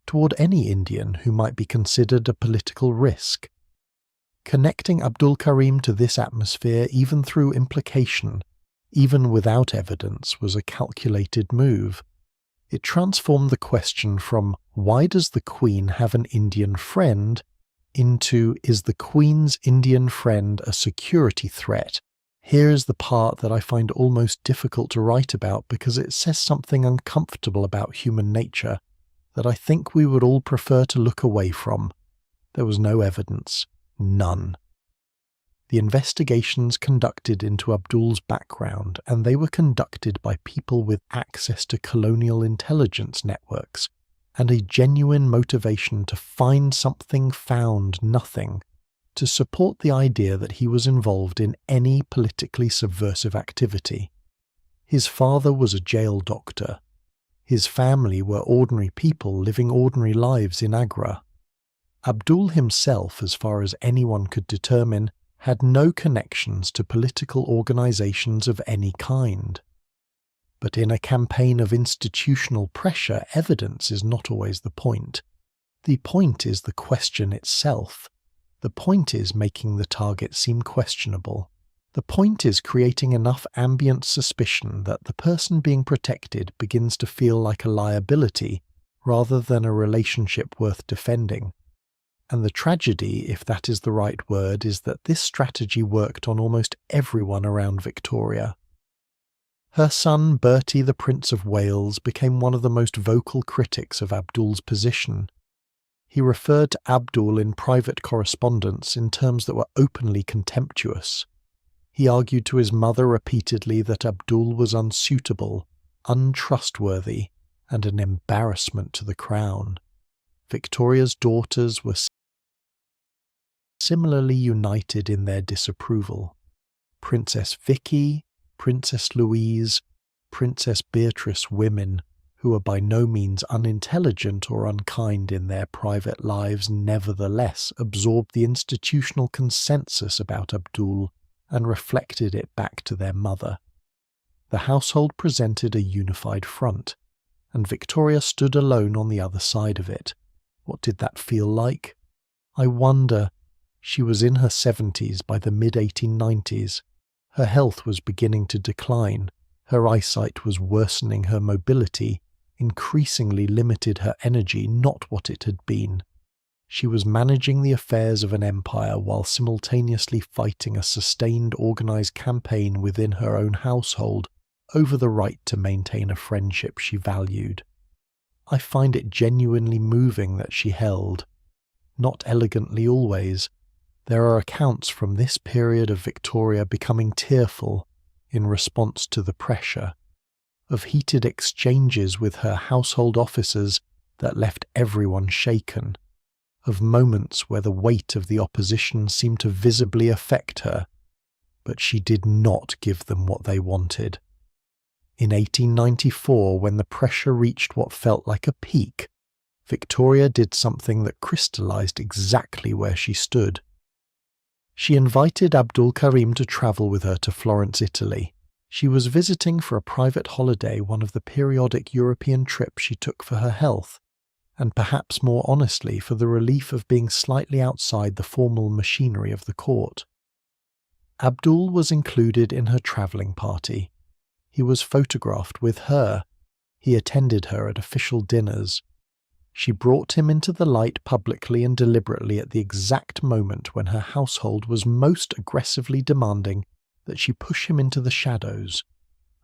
toward any Indian who might be considered a political risk. Connecting Abdul Karim to this atmosphere, even through implication, even without evidence, was a calculated move. It transformed the question from "why does the Queen have an Indian friend?" into "is the Queen's Indian friend a security threat?" Here is the part that I find almost difficult to write about because it says something uncomfortable about human nature that I think we would all prefer to look away from. There was no evidence. None. The investigations conducted into Abdul's background, and they were conducted by people with access to colonial intelligence networks and a genuine motivation to find something, found nothing, to support the idea that he was involved in any politically subversive activity. His father was a jail doctor. His family were ordinary people living ordinary lives in Agra. Abdul himself, as far as anyone could determine, had no connections to political organizations of any kind. But in a campaign of institutional pressure, evidence is not always the point. The point is the question itself. The point is making the target seem questionable. The point is creating enough ambient suspicion that the person being protected begins to feel like a liability rather than a relationship worth defending. And the tragedy, if that is the right word, is that this strategy worked on almost everyone around Victoria. Her son, Bertie, the Prince of Wales, became one of the most vocal critics of Abdul's position. He referred to Abdul in private correspondence in terms that were openly contemptuous. He argued to his mother repeatedly that Abdul was unsuitable, untrustworthy, and an embarrassment to the crown. Victoria's daughters were similarly united in their disapproval. Princess Vicky, Princess Louise, Princess Beatrice women, who were by no means unintelligent or unkind in their private lives, nevertheless absorbed the institutional consensus about Abdul and reflected it back to their mother. The household presented a unified front, and Victoria stood alone on the other side of it. What did that feel like? I wonder. She was in her 70s by the mid-1890s. Her health was beginning to decline. Her eyesight was worsening, her mobility increasingly limited her energy, not what it had been. She was managing the affairs of an empire while simultaneously fighting a sustained, organized campaign within her own household over the right to maintain a friendship she valued. I find it genuinely moving that she held. Not elegantly always. There are accounts from this period of Victoria becoming tearful in response to the pressure, of heated exchanges with her household officers that left everyone shaken, of moments where the weight of the opposition seemed to visibly affect her, but she did not give them what they wanted. In 1894, when the pressure reached what felt like a peak, Victoria did something that crystallized exactly where she stood. She invited Abdul Karim to travel with her to Florence, Italy. She was visiting for a private holiday, one of the periodic European trips she took for her health, and perhaps more honestly for the relief of being slightly outside the formal machinery of the court. Abdul was included in her travelling party. He was photographed with her. He attended her at official dinners. She brought him into the light publicly and deliberately at the exact moment when her household was most aggressively demanding that she push him into the shadows.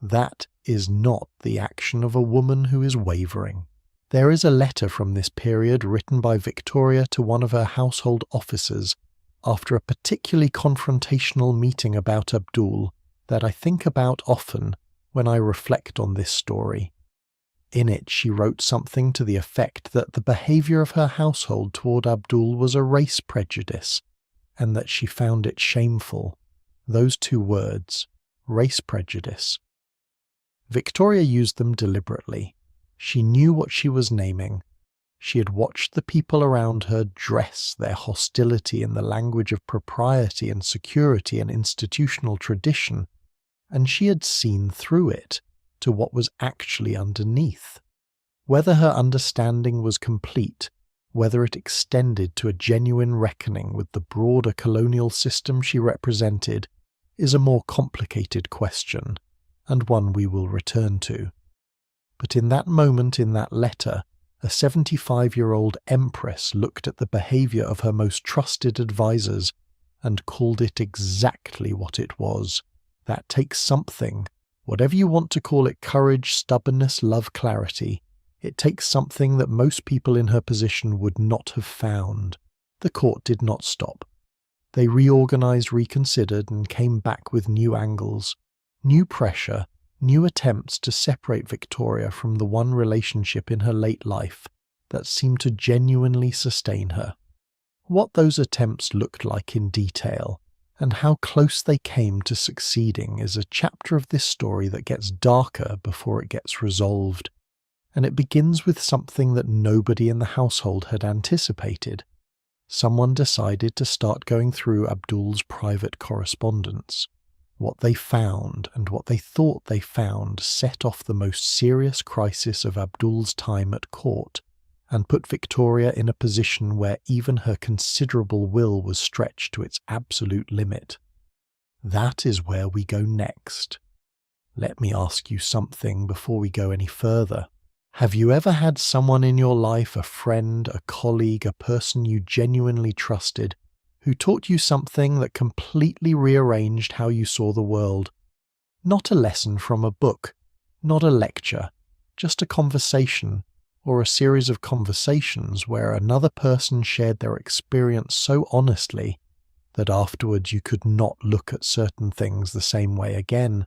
That is not the action of a woman who is wavering. There is a letter from this period written by Victoria to one of her household officers after a particularly confrontational meeting about Abdul that I think about often when I reflect on this story. In it, she wrote something to the effect that the behaviour of her household toward Abdul was a race prejudice, and that she found it shameful. Those two words, race prejudice. Victoria used them deliberately. She knew what she was naming. She had watched the people around her dress their hostility in the language of propriety and security and institutional tradition, and she had seen through it to what was actually underneath. Whether her understanding was complete, whether it extended to a genuine reckoning with the broader colonial system she represented, is a more complicated question, and one we will return to. But in that moment, in that letter, a 75-year-old empress looked at the behaviour of her most trusted advisers and called it exactly what it was. That takes something, whatever you want to call it, courage, stubbornness, love, clarity. It takes something that most people in her position would not have found. The court did not stop. They reorganized, reconsidered, and came back with new angles, new pressure, new attempts to separate Victoria from the one relationship in her late life that seemed to genuinely sustain her. What those attempts looked like in detail, and how close they came to succeeding, is a chapter of this story that gets darker before it gets resolved, and it begins with something that nobody in the household had anticipated. Someone decided to start going through Abdul's private correspondence. What they found, and what they thought they found, set off the most serious crisis of Abdul's time at court, and put Victoria in a position where even her considerable will was stretched to its absolute limit. That is where we go next. Let me ask you something before we go any further. Have you ever had someone in your life, a friend, a colleague, a person you genuinely trusted, who taught you something that completely rearranged how you saw the world? Not a lesson from a book, not a lecture, just a conversation, or a series of conversations where another person shared their experience so honestly that afterwards you could not look at certain things the same way again.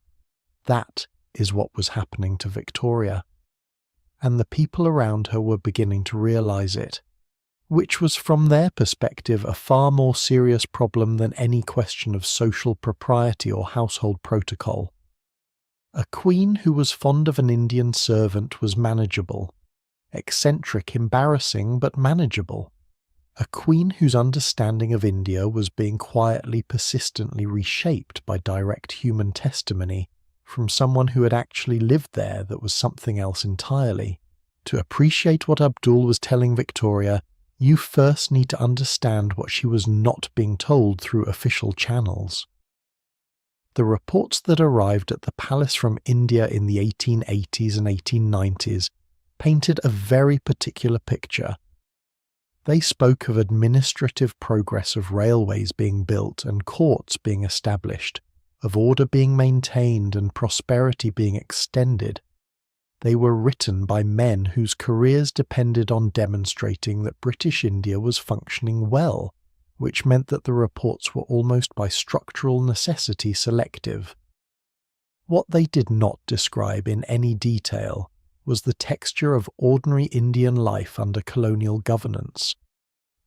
That is what was happening to Victoria. And the people around her were beginning to realize it, which was from their perspective a far more serious problem than any question of social propriety or household protocol. A queen who was fond of an Indian servant was manageable. Eccentric, embarrassing, but manageable. A queen whose understanding of India was being quietly, persistently reshaped by direct human testimony from someone who had actually lived there that was something else entirely. To appreciate what Abdul was telling Victoria, you first need to understand what she was not being told through official channels. The reports that arrived at the palace from India in the 1880s and 1890s painted a very particular picture. They spoke of administrative progress of railways being built and courts being established, of order being maintained and prosperity being extended. They were written by men whose careers depended on demonstrating that British India was functioning well, which meant that the reports were almost by structural necessity selective. What they did not describe in any detail was the texture of ordinary Indian life under colonial governance.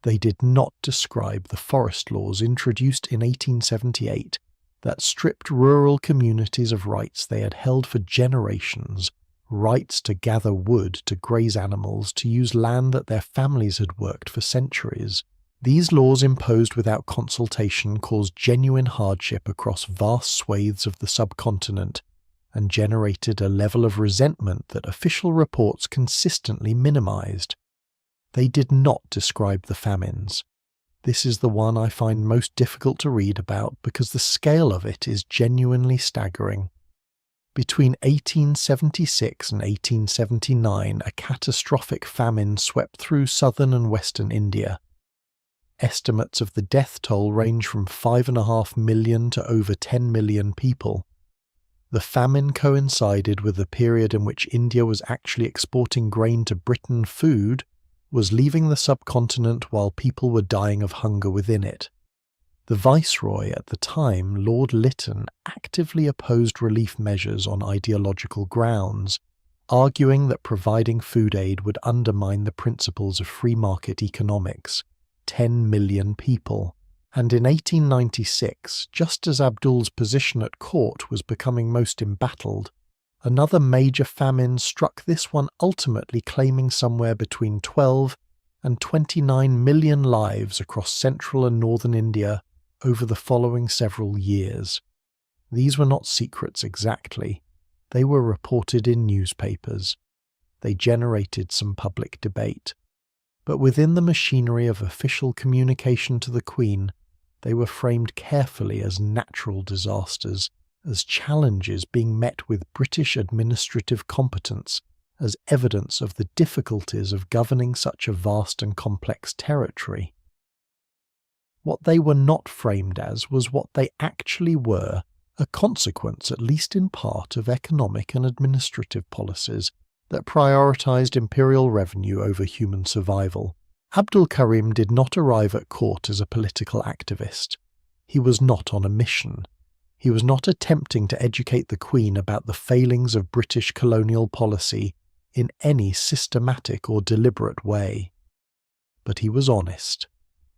They did not describe the forest laws introduced in 1878 that stripped rural communities of rights they had held for generations, rights to gather wood, to graze animals, to use land that their families had worked for centuries. These laws imposed without consultation caused genuine hardship across vast swathes of the subcontinent and generated a level of resentment that official reports consistently minimized. They did not describe the famines. This is the one I find most difficult to read about because the scale of it is genuinely staggering. Between 1876 and 1879, a catastrophic famine swept through southern and western India. Estimates of the death toll range from 5.5 million to over 10 million people. The famine coincided with the period in which India was actually exporting grain to Britain. Food was leaving the subcontinent while people were dying of hunger within it. The Viceroy at the time, Lord Lytton, actively opposed relief measures on ideological grounds, arguing that providing food aid would undermine the principles of free market economics. 10 million people. And in 1896, just as Abdul's position at court was becoming most embattled, another major famine struck, this one ultimately claiming somewhere between 12 and 29 million lives across central and northern India over the following several years. These were not secrets exactly. They were reported in newspapers. They generated some public debate. But within the machinery of official communication to the Queen, they were framed carefully as natural disasters, as challenges being met with British administrative competence, as evidence of the difficulties of governing such a vast and complex territory. What they were not framed as was what they actually were, a consequence, at least in part, of economic and administrative policies that prioritized imperial revenue over human survival. Abdul Karim did not arrive at court as a political activist. He was not on a mission. He was not attempting to educate the Queen about the failings of British colonial policy in any systematic or deliberate way. But he was honest,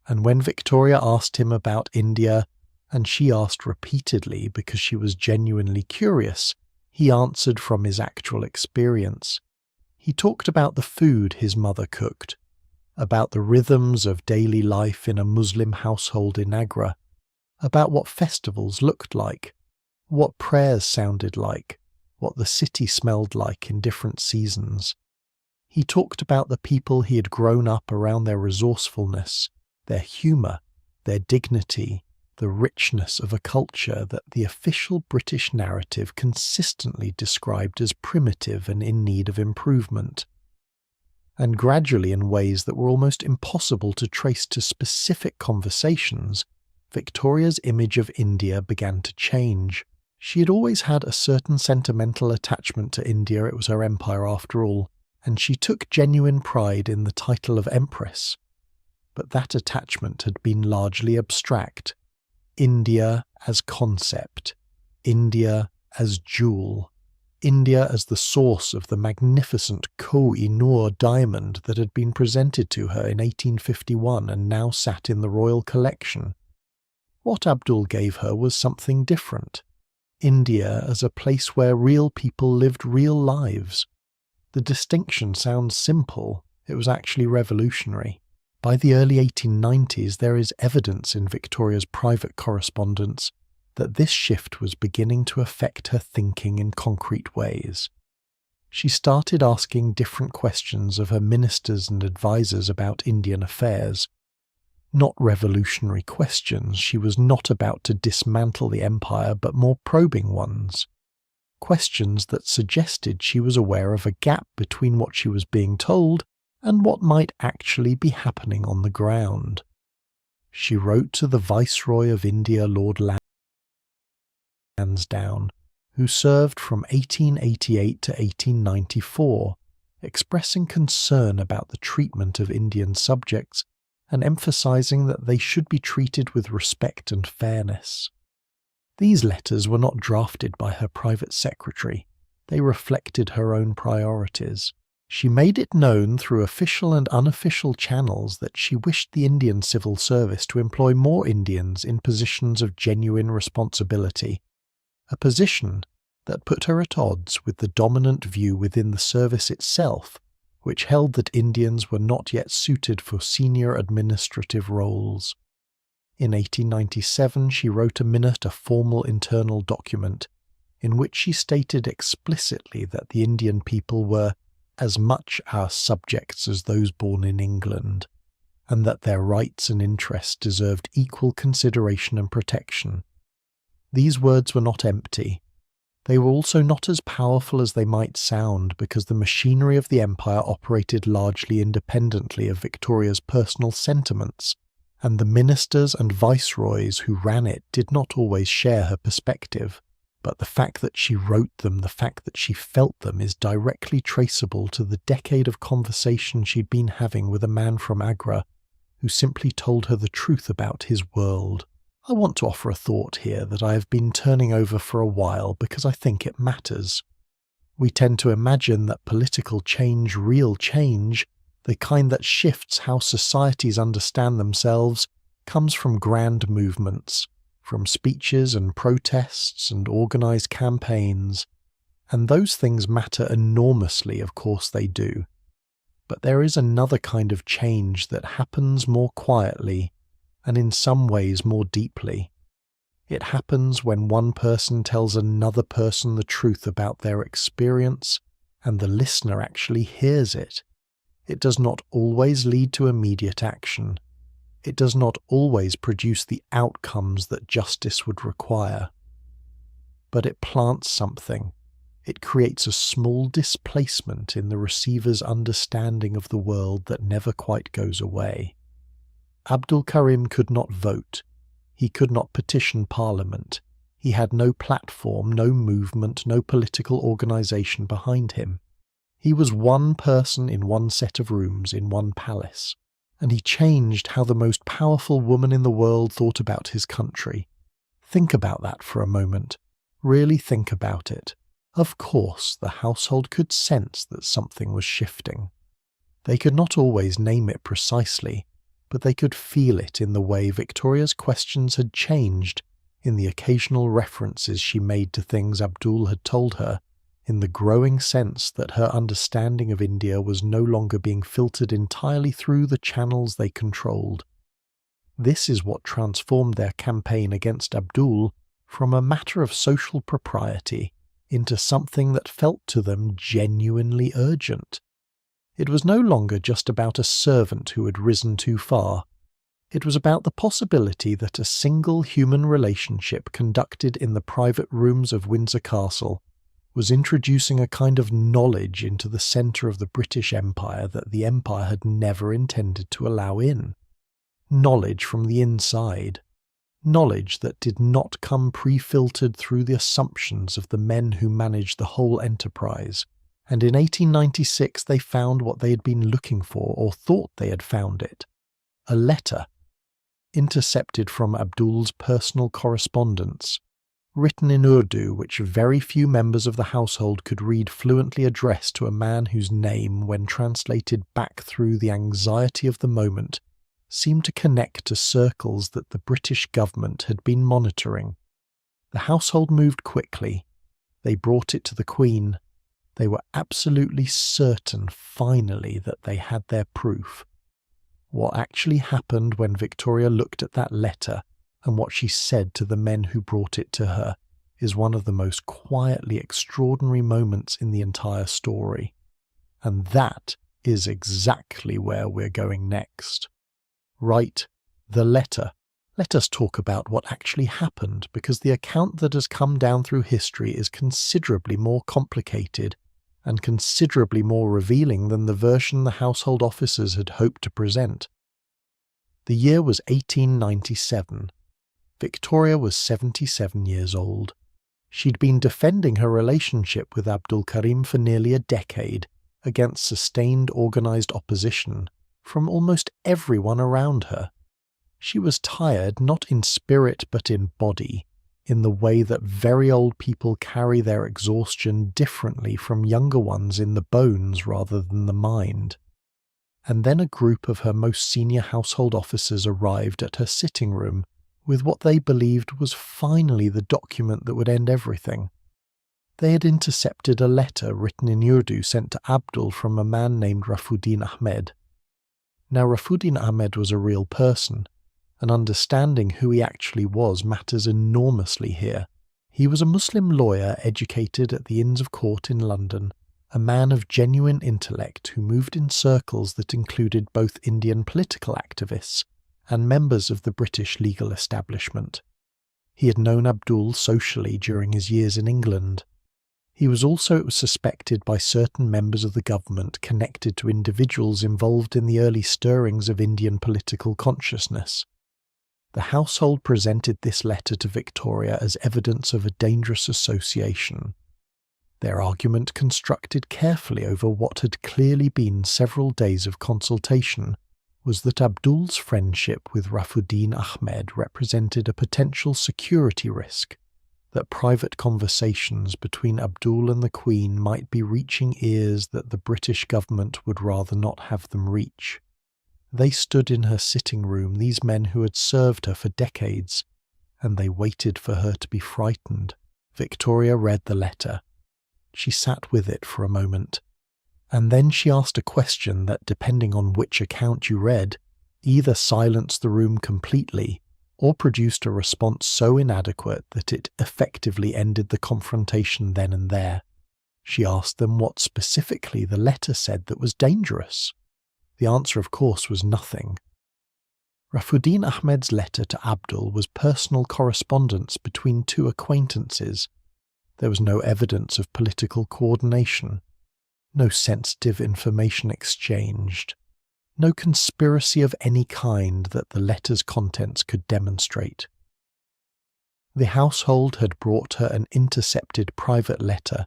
and when Victoria asked him about India, and she asked repeatedly because she was genuinely curious, he answered from his actual experience. He talked about the food his mother cooked, about the rhythms of daily life in a Muslim household in Agra, about what festivals looked like, what prayers sounded like, what the city smelled like in different seasons. He talked about the people he had grown up around, their resourcefulness, their humour, their dignity, the richness of a culture that the official British narrative consistently described as primitive and in need of improvement. And gradually, in ways that were almost impossible to trace to specific conversations, Victoria's image of India began to change. She had always had a certain sentimental attachment to India. It was her empire after all, and she took genuine pride in the title of Empress. But that attachment had been largely abstract. India as concept, India as jewel, India as the source of the magnificent Koh-i-Noor diamond that had been presented to her in 1851 and now sat in the royal collection. What Abdul gave her was something different. India as a place where real people lived real lives. The distinction sounds simple, it was actually revolutionary. By the early 1890s, there is evidence in Victoria's private correspondence that this shift was beginning to affect her thinking in concrete ways. She started asking different questions of her ministers and advisers about Indian affairs. Not revolutionary questions, she was not about to dismantle the empire, but more probing ones. Questions that suggested she was aware of a gap between what she was being told and what might actually be happening on the ground. She wrote to the Viceroy of India, Lord Lansdowne, who served from 1888 to 1894, expressing concern about the treatment of Indian subjects and emphasizing that they should be treated with respect and fairness. These letters were not drafted by her private secretary. They reflected her own priorities. She made it known through official and unofficial channels that she wished the Indian civil service to employ more Indians in positions of genuine responsibility, a position that put her at odds with the dominant view within the service itself, which held that Indians were not yet suited for senior administrative roles. In 1897, she wrote a formal internal document in which she stated explicitly that the Indian people were as much our subjects as those born in England, and that their rights and interests deserved equal consideration and protection. These words were not empty. They were also not as powerful as they might sound, because the machinery of the empire operated largely independently of Victoria's personal sentiments, and the ministers and viceroys who ran it did not always share her perspective. But the fact that she wrote them, the fact that she felt them, is directly traceable to the decade of conversation she'd been having with a man from Agra who simply told her the truth about his world. I want to offer a thought here that I have been turning over for a while because I think it matters. We tend to imagine that political change, real change, the kind that shifts how societies understand themselves, comes from grand movements, from speeches and protests and organised campaigns, and those things matter enormously, of course they do. But there is another kind of change that happens more quietly, and in some ways more deeply. It happens when one person tells another person the truth about their experience, and the listener actually hears it. It does not always lead to immediate action. It does not always produce the outcomes that justice would require. But it plants something. It creates a small displacement in the receiver's understanding of the world that never quite goes away. Abdul Karim could not vote. He could not petition Parliament. He had no platform, no movement, no political organisation behind him. He was one person in one set of rooms in one palace. And he changed how the most powerful woman in the world thought about his country. Think about that for a moment. Really think about it. Of course, the household could sense that something was shifting. They could not always name it precisely, but they could feel it in the way Victoria's questions had changed, in the occasional references she made to things Abdul had told her, in the growing sense that her understanding of India was no longer being filtered entirely through the channels they controlled. This is what transformed their campaign against Abdul from a matter of social propriety into something that felt to them genuinely urgent. It was no longer just about a servant who had risen too far. It was about the possibility that a single human relationship conducted in the private rooms of Windsor Castle was introducing a kind of knowledge into the centre of the British Empire that the Empire had never intended to allow in. Knowledge from the inside. Knowledge that did not come pre-filtered through the assumptions of the men who managed the whole enterprise. And in 1896 they found what they had been looking for, or thought they had found it. A letter, intercepted from Abdul's personal correspondence, written in Urdu, which very few members of the household could read fluently, addressed to a man whose name, when translated back through the anxiety of the moment, seemed to connect to circles that the British government had been monitoring. The household moved quickly. They brought it to the Queen. They were absolutely certain, finally, that they had their proof. What actually happened when Victoria looked at that letter and what she said to the men who brought it to her is one of the most quietly extraordinary moments in the entire story. And that is exactly where we're going next. Right, the letter. Let us talk about what actually happened, because the account that has come down through history is considerably more complicated and considerably more revealing than the version the household officers had hoped to present. The year was 1897. Victoria was 77 years old. She'd been defending her relationship with Abdul Karim for nearly a decade against sustained organised opposition from almost everyone around her. She was tired not in spirit but in body, in the way that very old people carry their exhaustion differently from younger ones in the bones rather than the mind. And then a group of her most senior household officers arrived at her sitting room with what they believed was finally the document that would end everything. They had intercepted a letter written in Urdu sent to Abdul from a man named Rafuddin Ahmed. Now Rafuddin Ahmed was a real person, and understanding who he actually was matters enormously here. He was a Muslim lawyer educated at the Inns of Court in London, a man of genuine intellect who moved in circles that included both Indian political activists and members of the British legal establishment. He had known Abdul socially during his years in England. He was also suspected by certain members of the government connected to individuals involved in the early stirrings of Indian political consciousness. The household presented this letter to Victoria as evidence of a dangerous association. Their argument, constructed carefully over what had clearly been several days of consultation, was that Abdul's friendship with Rafuddin Ahmed represented a potential security risk, that private conversations between Abdul and the Queen might be reaching ears that the British government would rather not have them reach. They stood in her sitting room, these men who had served her for decades, and they waited for her to be frightened. Victoria read the letter. She sat with it for a moment, and then she asked a question that, depending on which account you read, either silenced the room completely or produced a response so inadequate that it effectively ended the confrontation then and there. She asked them what specifically the letter said that was dangerous. The answer, of course, was nothing. Rafuddin Ahmed's letter to Abdul was personal correspondence between two acquaintances. There was no evidence of political coordination, no sensitive information exchanged, no conspiracy of any kind that the letter's contents could demonstrate. The household had brought her an intercepted private letter,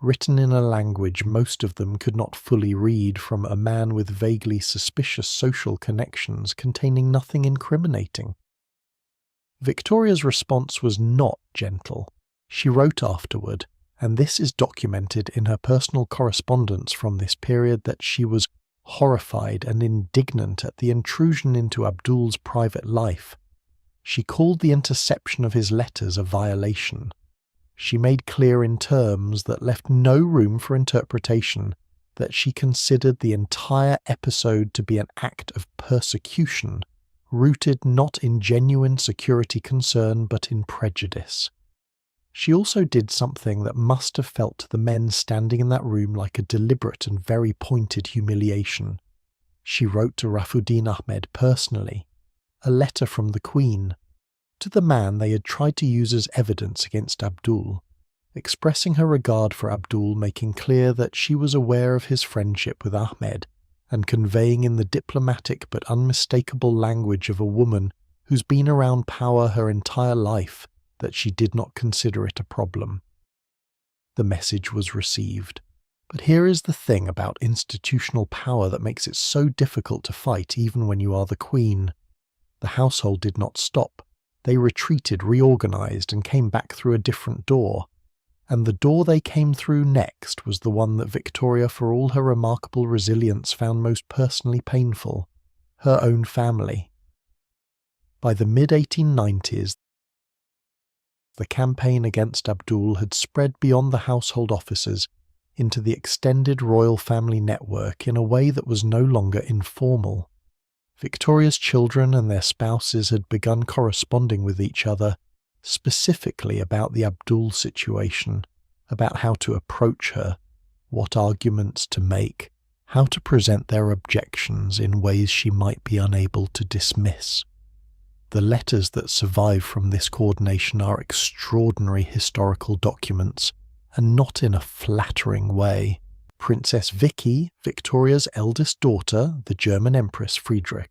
written in a language most of them could not fully read, from a man with vaguely suspicious social connections containing nothing incriminating. Victoria's response was not gentle. She wrote afterward, and this is documented in her personal correspondence from this period, that she was horrified and indignant at the intrusion into Abdul's private life. She called the interception of his letters a violation. She made clear in terms that left no room for interpretation that she considered the entire episode to be an act of persecution, rooted not in genuine security concern but in prejudice. She also did something that must have felt to the men standing in that room like a deliberate and very pointed humiliation. She wrote to Rafuddin Ahmed personally, a letter from the Queen, to the man they had tried to use as evidence against Abdul, expressing her regard for Abdul, making clear that she was aware of his friendship with Ahmed, and conveying in the diplomatic but unmistakable language of a woman who's been around power her entire life that she did not consider it a problem. The message was received. But here is the thing about institutional power that makes it so difficult to fight even when you are the Queen. The household did not stop. They retreated, reorganized, and came back through a different door. And the door they came through next was the one that Victoria, for all her remarkable resilience, found most personally painful: her own family. By the mid-1890s, The campaign against Abdul had spread beyond the household officers into the extended royal family network in a way that was no longer informal. Victoria's children and their spouses had begun corresponding with each other, specifically about the Abdul situation, about how to approach her, what arguments to make, how to present their objections in ways she might be unable to dismiss. The letters that survive from this coordination are extraordinary historical documents, and not in a flattering way. Princess Vicky, Victoria's eldest daughter, the German Empress Friedrich.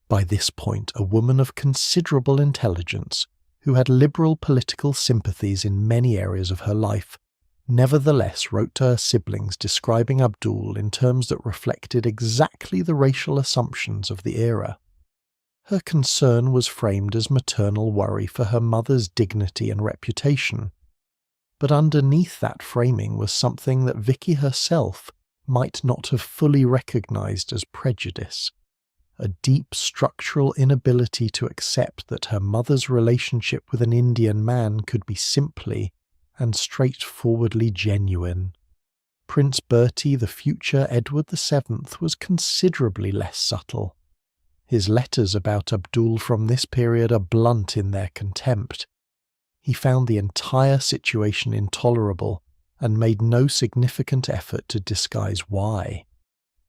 By this point, a woman of considerable intelligence, who had liberal political sympathies in many areas of her life, nevertheless wrote to her siblings describing Abdul in terms that reflected exactly the racial assumptions of the era. Her concern was framed as maternal worry for her mother's dignity and reputation, but underneath that framing was something that Vicky herself might not have fully recognized as prejudice, a deep structural inability to accept that her mother's relationship with an Indian man could be simply and straightforwardly genuine. Prince Bertie, the future Edward VII, was considerably less subtle. His letters about Abdul from this period are blunt in their contempt. He found the entire situation intolerable and made no significant effort to disguise why.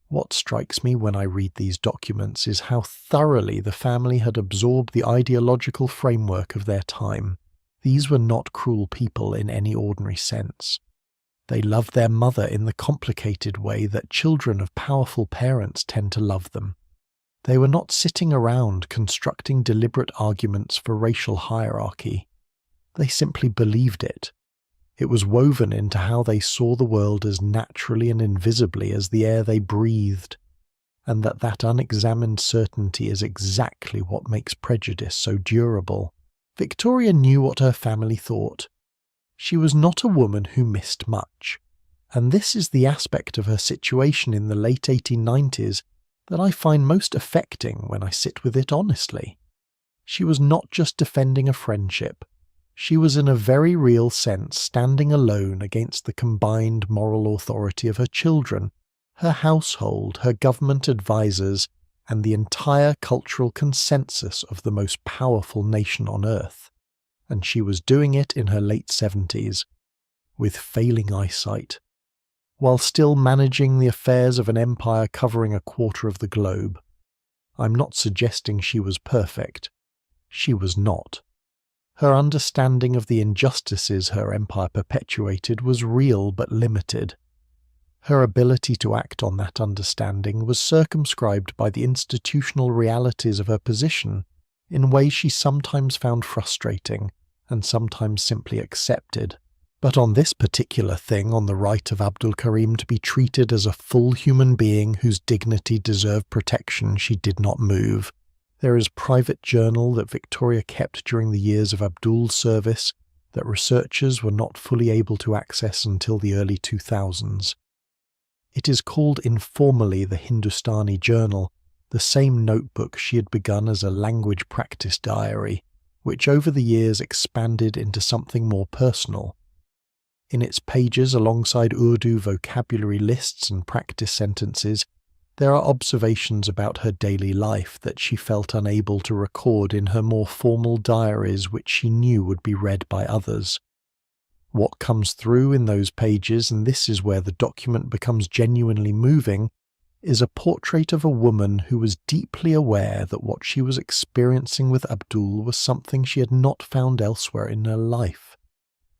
What strikes me when I read these documents is how thoroughly the family had absorbed the ideological framework of their time. These were not cruel people in any ordinary sense. They loved their mother in the complicated way that children of powerful parents tend to love them. They were not sitting around constructing deliberate arguments for racial hierarchy. They simply believed it. It was woven into how they saw the world as naturally and invisibly as the air they breathed, and that unexamined certainty is exactly what makes prejudice so durable. Victoria knew what her family thought. She was not a woman who missed much, and this is the aspect of her situation in the late 1890s that I find most affecting when I sit with it honestly. She was not just defending a friendship. She was in a very real sense standing alone against the combined moral authority of her children, her household, her government advisers, and the entire cultural consensus of the most powerful nation on earth. And she was doing it in her late 70s, with failing eyesight, while still managing the affairs of an empire covering a quarter of the globe. I'm not suggesting she was perfect. She was not. Her understanding of the injustices her empire perpetuated was real but limited. Her ability to act on that understanding was circumscribed by the institutional realities of her position in ways she sometimes found frustrating and sometimes simply accepted. But on this particular thing, on the right of Abdul Karim to be treated as a full human being whose dignity deserved protection, she did not move. There is a private journal that Victoria kept during the years of Abdul's service that researchers were not fully able to access until the early 2000s. It is called informally the Hindustani Journal, the same notebook she had begun as a language practice diary, which over the years expanded into something more personal. In its pages, alongside Urdu vocabulary lists and practice sentences, there are observations about her daily life that she felt unable to record in her more formal diaries, which she knew would be read by others. What comes through in those pages, and this is where the document becomes genuinely moving, is a portrait of a woman who was deeply aware that what she was experiencing with Abdul was something she had not found elsewhere in her life.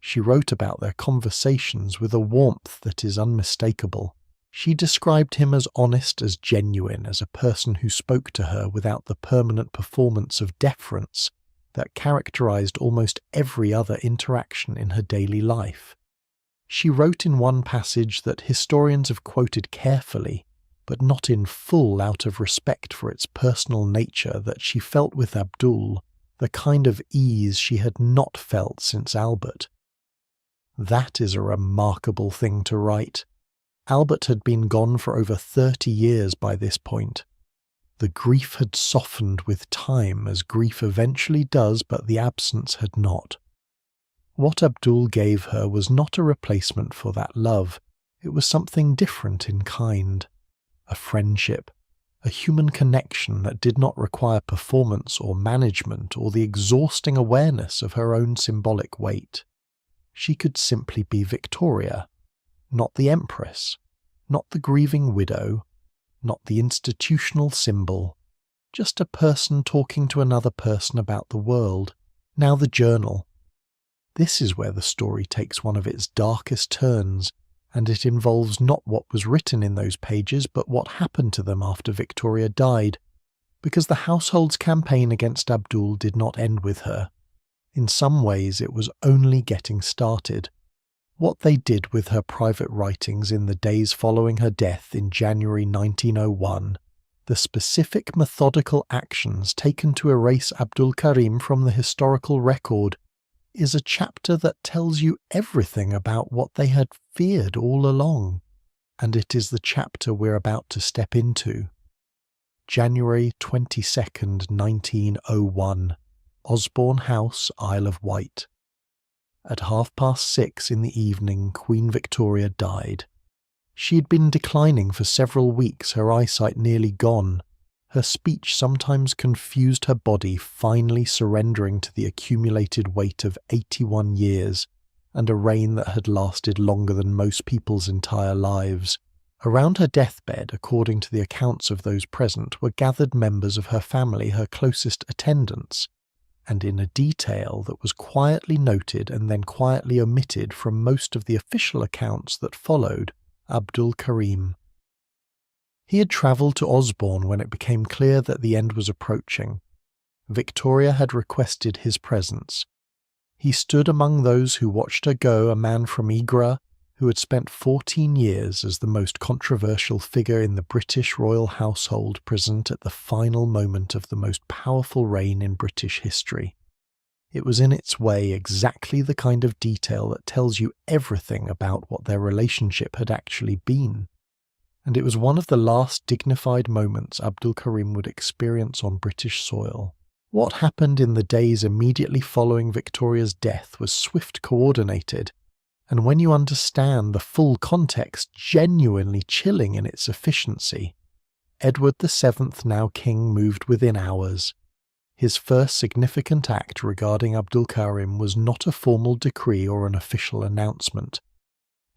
She wrote about their conversations with a warmth that is unmistakable. She described him as honest, as genuine, as a person who spoke to her without the permanent performance of deference that characterized almost every other interaction in her daily life. She wrote in one passage that historians have quoted carefully, but not in full out of respect for its personal nature, that she felt with Abdul the kind of ease she had not felt since Albert. That is a remarkable thing to write. Albert had been gone for over 30 years by this point. The grief had softened with time, as grief eventually does, but the absence had not. What Abdul gave her was not a replacement for that love. It was something different in kind. A friendship, a human connection that did not require performance or management or the exhausting awareness of her own symbolic weight. She could simply be Victoria, not the Empress, not the grieving widow, not the institutional symbol, just a person talking to another person about the world. Now the journal. This is where the story takes one of its darkest turns, and it involves not what was written in those pages, but what happened to them after Victoria died, because the household's campaign against Abdul did not end with her. In some ways, it was only getting started. What they did with her private writings in the days following her death in January 1901, the specific methodical actions taken to erase Abdul Karim from the historical record, is a chapter that tells you everything about what they had feared all along, and it is the chapter we're about to step into. January 22nd, 1901, Osborne House, Isle of Wight. At 6:30 in the evening, Queen Victoria died. She had been declining for several weeks, her eyesight nearly gone. Her speech sometimes confused her body, finally surrendering to the accumulated weight of 81 years, and a reign that had lasted longer than most people's entire lives. Around her deathbed, according to the accounts of those present, were gathered members of her family, her closest attendants, and in a detail that was quietly noted and then quietly omitted from most of the official accounts that followed, Abdul Karim. He had travelled to Osborne when it became clear that the end was approaching. Victoria had requested his presence. He stood among those who watched her go, a man from Egra, who had spent 14 years as the most controversial figure in the British royal household, present at the final moment of the most powerful reign in British history. It was in its way exactly the kind of detail that tells you everything about what their relationship had actually been. And it was one of the last dignified moments Abdul Karim would experience on British soil. What happened in the days immediately following Victoria's death was swift, coordinated, and when you understand the full context, genuinely chilling in its efficiency. Edward VII, now king, moved within hours. His first significant act regarding Abdul Karim was not a formal decree or an official announcement.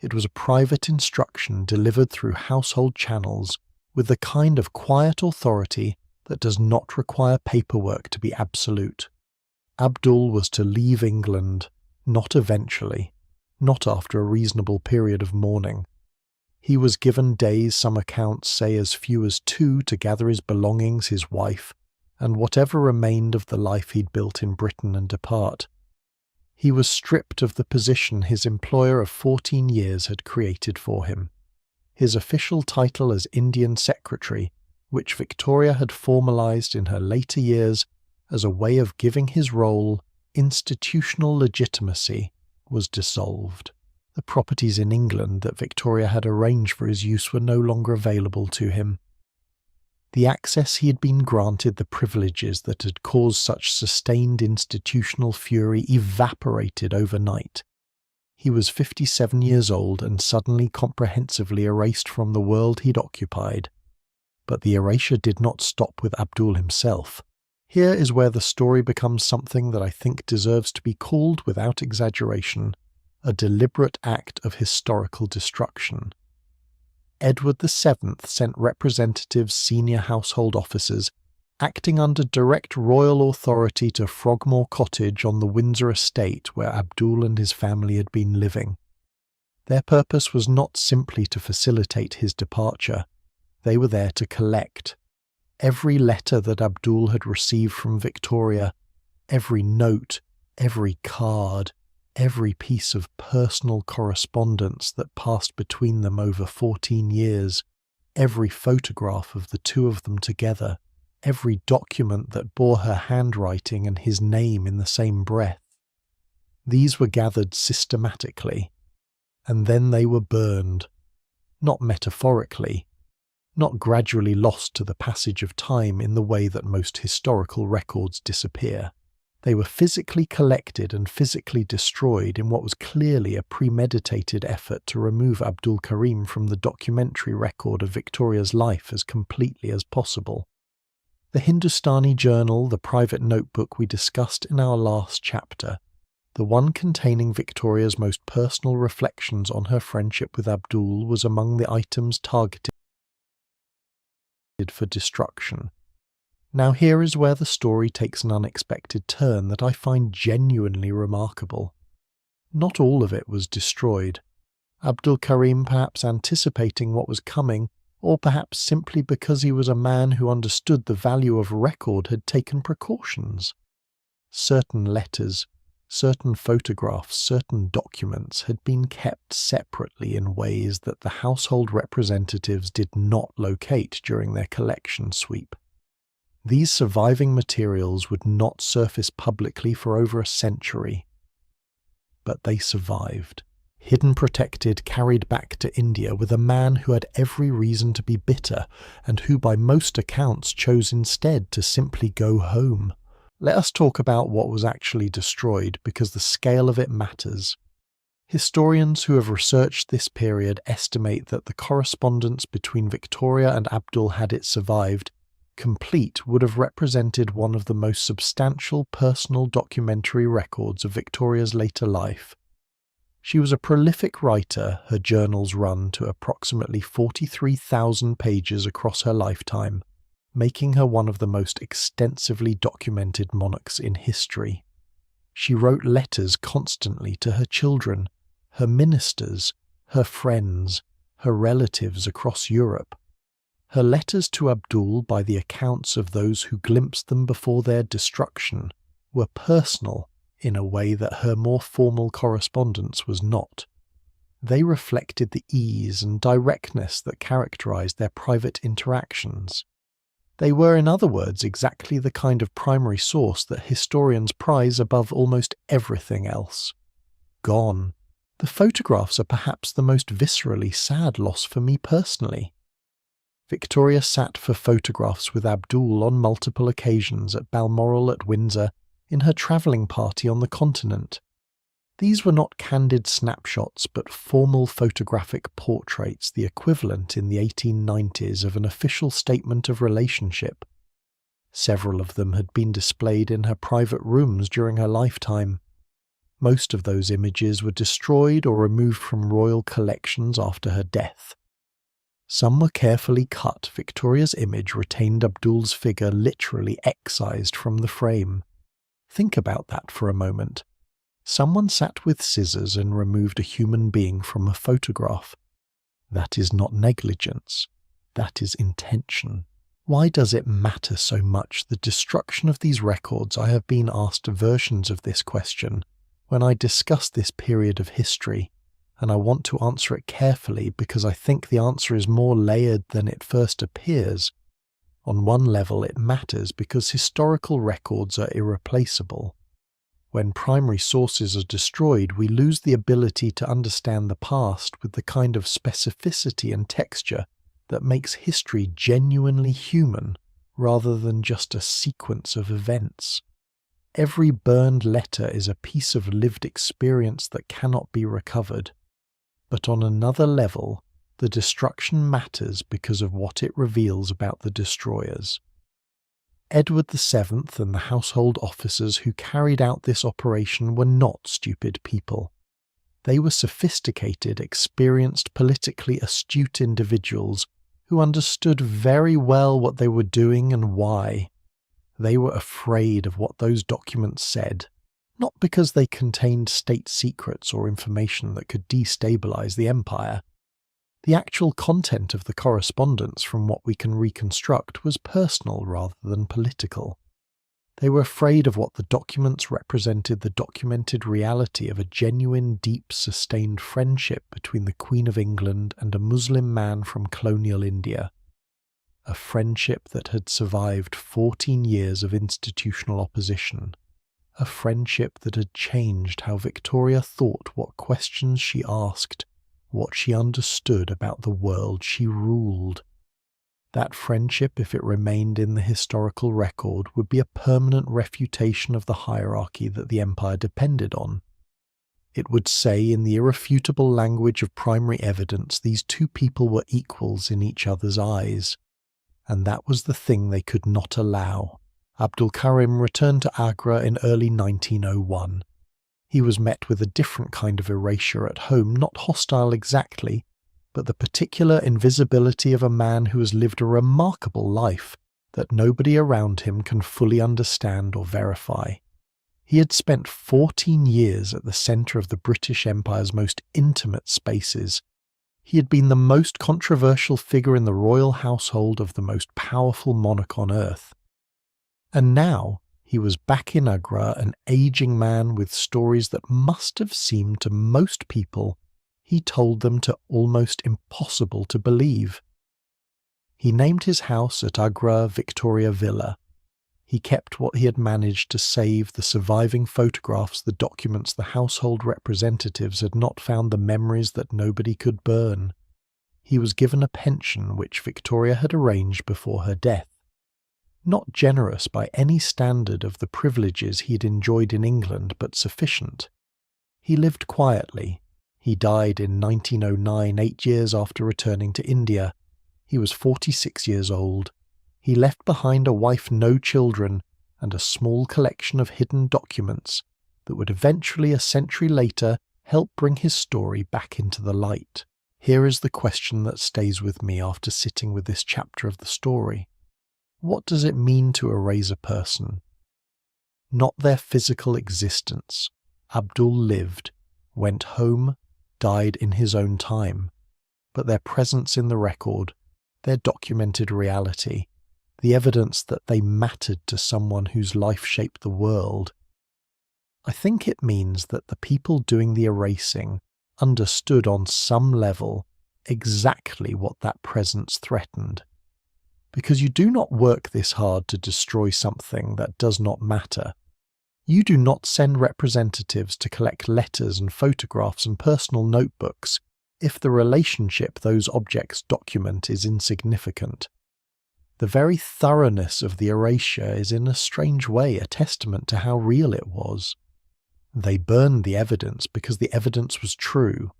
It was a private instruction delivered through household channels with the kind of quiet authority that does not require paperwork to be absolute. Abdul was to leave England, not eventually, not after a reasonable period of mourning. He was given days, some accounts say as few as 2, to gather his belongings, his wife, and whatever remained of the life he'd built in Britain and depart. He was stripped of the position his employer of 14 years had created for him. His official title as Indian Secretary, which Victoria had formalised in her later years as a way of giving his role institutional legitimacy, was dissolved. The properties in England that Victoria had arranged for his use were no longer available to him. The access he had been granted, the privileges that had caused such sustained institutional fury, evaporated overnight. He was 57 years old and suddenly comprehensively erased from the world he'd occupied. But the erasure did not stop with Abdul himself. Here is where the story becomes something that I think deserves to be called, without exaggeration, a deliberate act of historical destruction. Edward VII sent representatives, senior household officers, acting under direct royal authority, to Frogmore Cottage on the Windsor estate where Abdul and his family had been living. Their purpose was not simply to facilitate his departure. They were there to collect. Every letter that Abdul had received from Victoria, every note, every card, every piece of personal correspondence that passed between them over 14 years, every photograph of the two of them together, every document that bore her handwriting and his name in the same breath. These were gathered systematically, and then they were burned, not metaphorically, not gradually lost to the passage of time in the way that most historical records disappear. They were physically collected and physically destroyed in what was clearly a premeditated effort to remove Abdul Karim from the documentary record of Victoria's life as completely as possible. The Hindustani journal, the private notebook we discussed in our last chapter, the one containing Victoria's most personal reflections on her friendship with Abdul, was among the items targeted for destruction. Now here is where the story takes an unexpected turn that I find genuinely remarkable. Not all of it was destroyed. Abdul Karim, perhaps anticipating what was coming, or perhaps simply because he was a man who understood the value of record, had taken precautions. Certain letters, certain photographs, certain documents had been kept separately in ways that the household representatives did not locate during their collection sweep. These surviving materials would not surface publicly for over a century. But they survived, hidden, protected, carried back to India with a man who had every reason to be bitter and who by most accounts chose instead to simply go home. Let us talk about what was actually destroyed, because the scale of it matters. Historians who have researched this period estimate that the correspondence between Victoria and Abdul, had it survived, complete, would have represented one of the most substantial personal documentary records of Victoria's later life. She was a prolific writer. Her journals run to approximately 43,000 pages across her lifetime, making her one of the most extensively documented monarchs in history. She wrote letters constantly to her children, her ministers, her friends, her relatives across Europe. Her letters to Abdul, by the accounts of those who glimpsed them before their destruction, were personal in a way that her more formal correspondence was not. They reflected the ease and directness that characterized their private interactions. They were, in other words, exactly the kind of primary source that historians prize above almost everything else. Gone. The photographs are perhaps the most viscerally sad loss for me personally. Victoria sat for photographs with Abdul on multiple occasions at Balmoral, at Windsor, in her travelling party on the continent. These were not candid snapshots, but formal photographic portraits, the equivalent in the 1890s of an official statement of relationship. Several of them had been displayed in her private rooms during her lifetime. Most of those images were destroyed or removed from royal collections after her death. Some were carefully cut. Victoria's image retained Abdul's figure literally excised from the frame. Think about that for a moment. Someone sat with scissors and removed a human being from a photograph. That is not negligence. That is intention. Why does it matter so much, the destruction of these records? I have been asked versions of this question when I discuss this period of history, and I want to answer it carefully because I think the answer is more layered than it first appears. On one level, it matters because historical records are irreplaceable. When primary sources are destroyed, we lose the ability to understand the past with the kind of specificity and texture that makes history genuinely human, rather than just a sequence of events. Every burned letter is a piece of lived experience that cannot be recovered. But on another level, the destruction matters because of what it reveals about the destroyers. Edward VII and the household officers who carried out this operation were not stupid people. They were sophisticated, experienced, politically astute individuals who understood very well what they were doing and why. They were afraid of what those documents said, not because they contained state secrets or information that could destabilize the empire. The actual content of the correspondence, from what we can reconstruct, was personal rather than political. They were afraid of what the documents represented, the documented reality of a genuine, deep, sustained friendship between the Queen of England and a Muslim man from colonial India. A friendship that had survived 14 years of institutional opposition. A friendship that had changed how Victoria thought, what questions she asked, what she understood about the world she ruled. That friendship, if it remained in the historical record, would be a permanent refutation of the hierarchy that the empire depended on. It would say, in the irrefutable language of primary evidence, these two people were equals in each other's eyes. And that was the thing they could not allow. Abdul Karim returned to Agra in early 1901. He was met with a different kind of erasure at home, not hostile exactly, but the particular invisibility of a man who has lived a remarkable life that nobody around him can fully understand or verify. He had spent 14 years at the centre of the British Empire's most intimate spaces. He had been the most controversial figure in the royal household of the most powerful monarch on earth. And now he was back in Agra, an ageing man with stories that must have seemed to most people, he told them, to almost impossible to believe. He named his house at Agra Victoria Villa. He kept what he had managed to save, the surviving photographs, the documents the household representatives had not found, the memories that nobody could burn. He was given a pension which Victoria had arranged before her death. Not generous by any standard of the privileges he had enjoyed in England, but sufficient. He lived quietly. He died in 1909, 8 years after returning to India. He was 46 years old. He left behind a wife, no children, and a small collection of hidden documents that would eventually, a century later, help bring his story back into the light. Here is the question that stays with me after sitting with this chapter of the story. What does it mean to erase a person? Not their physical existence. Abdul lived, went home, died in his own time, but their presence in the record, their documented reality, the evidence that they mattered to someone whose life shaped the world. I think it means that the people doing the erasing understood on some level exactly what that presence threatened. Because you do not work this hard to destroy something that does not matter. You do not send representatives to collect letters and photographs and personal notebooks if the relationship those objects document is insignificant. The very thoroughness of the erasure is in a strange way a testament to how real it was. They burned the evidence because the evidence was true,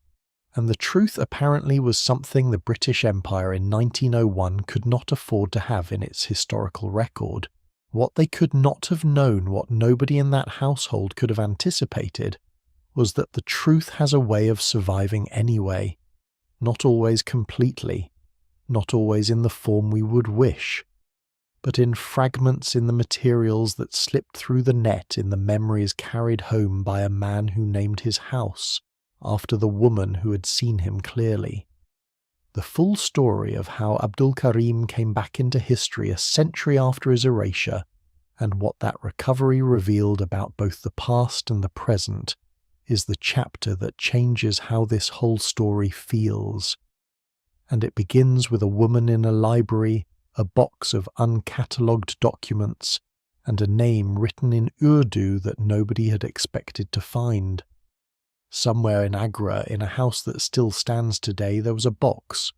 and the truth apparently was something the British Empire in 1901 could not afford to have in its historical record. What they could not have known, what nobody in that household could have anticipated, was that the truth has a way of surviving anyway, not always completely, not always in the form we would wish, but in fragments in the materials that slipped through the net in the memories carried home by a man who named his house after the woman who had seen him clearly. The full story of how Abdul Karim came back into history a century after his erasure, and what that recovery revealed about both the past and the present, is the chapter that changes how this whole story feels. And it begins with a woman in a library, a box of uncatalogued documents, and a name written in Urdu that nobody had expected to find. Somewhere in Agra, in a house that still stands today, there was a box.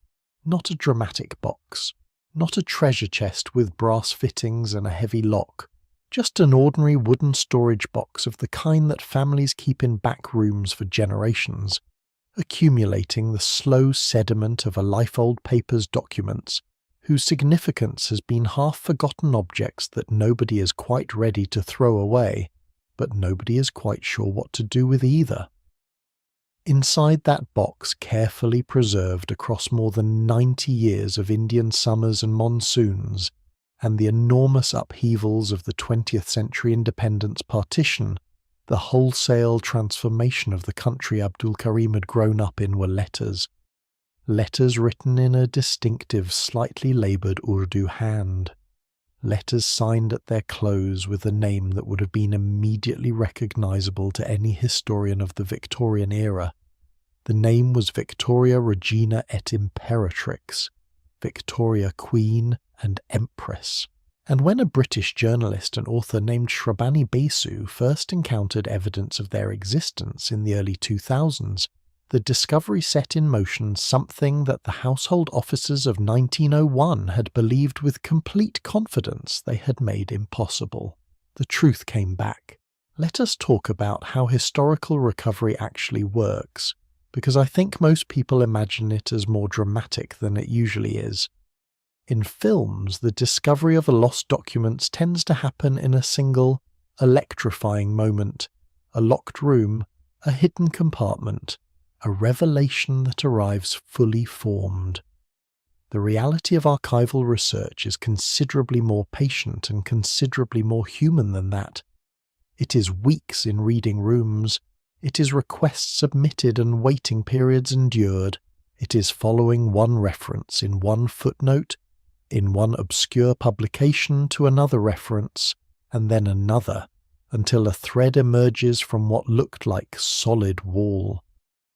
Not a dramatic box. Not a treasure chest with brass fittings and a heavy lock. Just an ordinary wooden storage box of the kind that families keep in back rooms for generations, accumulating the slow sediment of a life-old paper's documents, whose significance has been half-forgotten objects that nobody is quite ready to throw away, but nobody is quite sure what to do with either. Inside that box, carefully preserved across more than 90 years of Indian summers and monsoons, and the enormous upheavals of the 20th century independence partition, the wholesale transformation of the country Abdul Karim had grown up in, were letters. Letters written in a distinctive, slightly laboured Urdu hand. Letters signed at their close with a name that would have been immediately recognisable to any historian of the Victorian era. The name was Victoria Regina et Imperatrix, Victoria Queen and Empress. And when a British journalist and author named Shrabani Basu first encountered evidence of their existence in the early 2000s, the discovery set in motion something that the household officers of 1901 had believed with complete confidence they had made impossible. The truth came back. Let us talk about how historical recovery actually works, because I think most people imagine it as more dramatic than it usually is. In films, the discovery of a lost document tends to happen in a single, electrifying moment, a locked room, a hidden compartment, a revelation that arrives fully formed. The reality of archival research is considerably more patient and considerably more human than that. It is weeks in reading rooms, it is requests submitted and waiting periods endured, it is following one reference in one footnote, in one obscure publication to another reference, and then another, until a thread emerges from what looked like solid wall.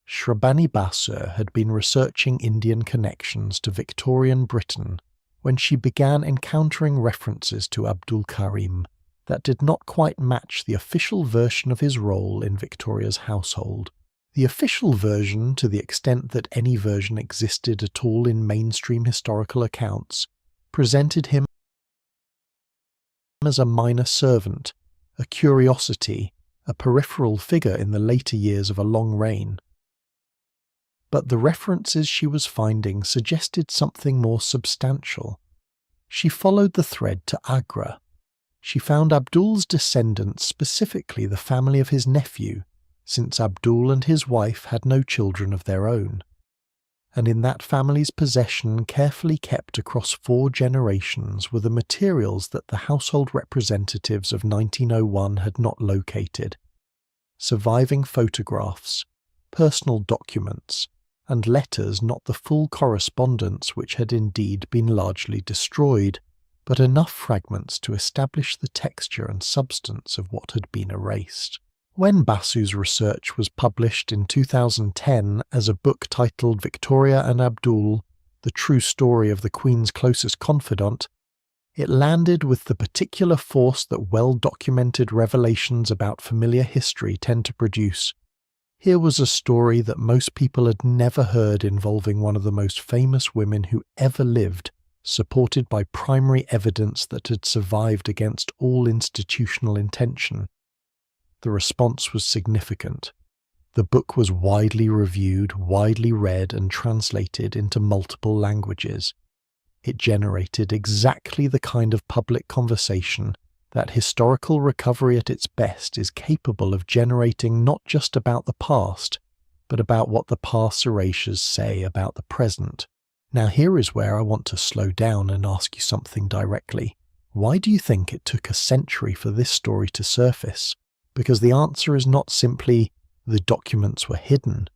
Shrabani Basu had been researching Indian connections to Victorian Britain when she began encountering references to Abdul Karim that did not quite match the official version of his role in Victoria's household. The official version, to the extent that any version existed at all in mainstream historical accounts, presented him as a minor servant, a curiosity, a peripheral figure in the later years of a long reign. But the references she was finding suggested something more substantial. She followed the thread to Agra. She found Abdul's descendants, specifically the family of his nephew, since Abdul and his wife had no children of their own. And in that family's possession, carefully kept across 4 generations, were the materials that the household representatives of 1901 had not located. Surviving photographs, personal documents, and letters, not the full correspondence which had indeed been largely destroyed, but enough fragments to establish the texture and substance of what had been erased. When Basu's research was published in 2010 as a book titled Victoria and Abdul, The True Story of the Queen's Closest Confidant, it landed with the particular force that well-documented revelations about familiar history tend to produce. Here was a story that most people had never heard involving one of the most famous women who ever lived, supported by primary evidence that had survived against all institutional intention. The response was significant. The book was widely reviewed, widely read, and translated into multiple languages. It generated exactly the kind of public conversation that historical recovery at its best is capable of generating, not just about the past, but about what the past erasures say about the present. Now here is where I want to slow down and ask you something directly. Why do you think it took a century for this story to surface? Because the answer is not simply, the documents were hidden.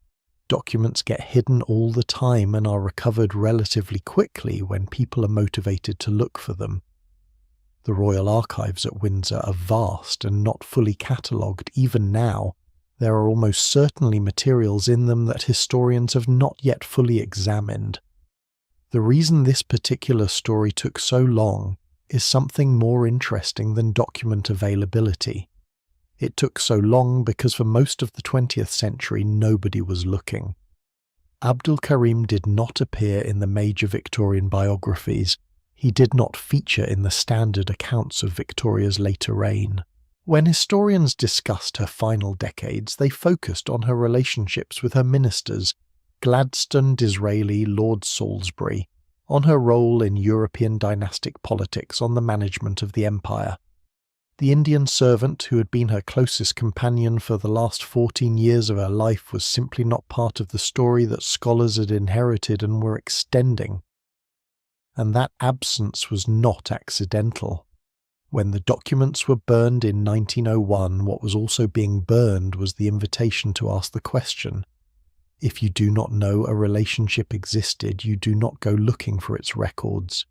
Documents get hidden all the time and are recovered relatively quickly when people are motivated to look for them. The Royal Archives at Windsor are vast and not fully catalogued even now. There are almost certainly materials in them that historians have not yet fully examined. The reason this particular story took so long is something more interesting than document availability. It took so long because for most of the 20th century nobody was looking. Abdul Karim did not appear in the major Victorian biographies. He did not feature in the standard accounts of Victoria's later reign. When historians discussed her final decades, they focused on her relationships with her ministers, Gladstone, Disraeli, Lord Salisbury, on her role in European dynastic politics, on the management of the empire. The Indian servant who had been her closest companion for the last 14 years of her life was simply not part of the story that scholars had inherited and were extending. And that absence was not accidental. When the documents were burned in 1901, what was also being burned was the invitation to ask the question. If you do not know a relationship existed, you do not go looking for its records.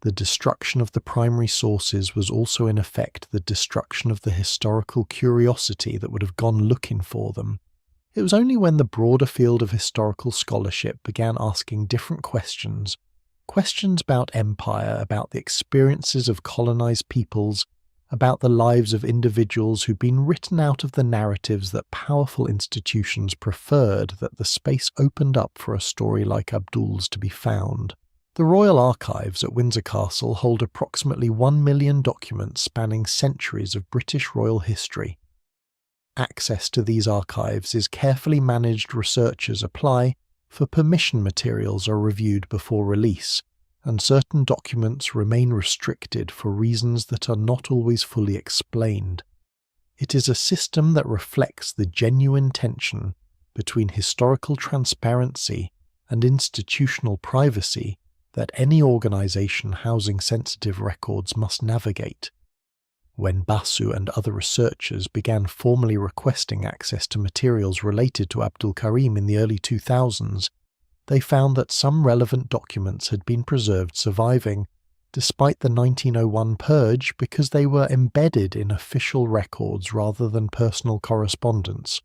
The destruction of the primary sources was also in effect the destruction of the historical curiosity that would have gone looking for them. It was only when the broader field of historical scholarship began asking different questions about empire, about the experiences of colonized peoples, about the lives of individuals who'd been written out of the narratives that powerful institutions preferred that the space opened up for a story like Abdul's to be found. The Royal Archives at Windsor Castle hold approximately 1 million documents spanning centuries of British royal history. Access to these archives is carefully managed. Researchers apply for permission. Materials are reviewed before release, and certain documents remain restricted for reasons that are not always fully explained. It is a system that reflects the genuine tension between historical transparency and institutional privacy that any organisation housing sensitive records must navigate. When Basu and other researchers began formally requesting access to materials related to Abdul Karim in the early 2000s, they found that some relevant documents had been preserved surviving, despite the 1901 purge, because they were embedded in official records rather than personal correspondence,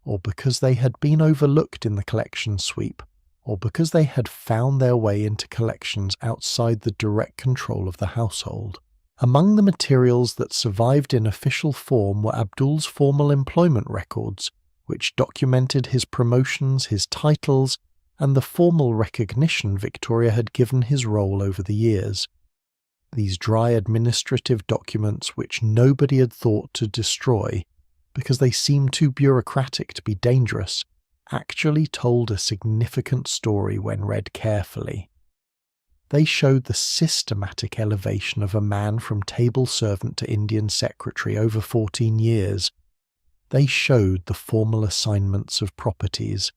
or because they had been overlooked in the collection sweep, or because they had found their way into collections outside the direct control of the household. Among the materials that survived in official form were Abdul's formal employment records, which documented his promotions, his titles, and the formal recognition Victoria had given his role over the years. These dry administrative documents, which nobody had thought to destroy because they seemed too bureaucratic to be dangerous, actually told a significant story when read carefully. They showed the systematic elevation of a man from table servant to Indian secretary over 14 years. They showed the formal assignments of properties.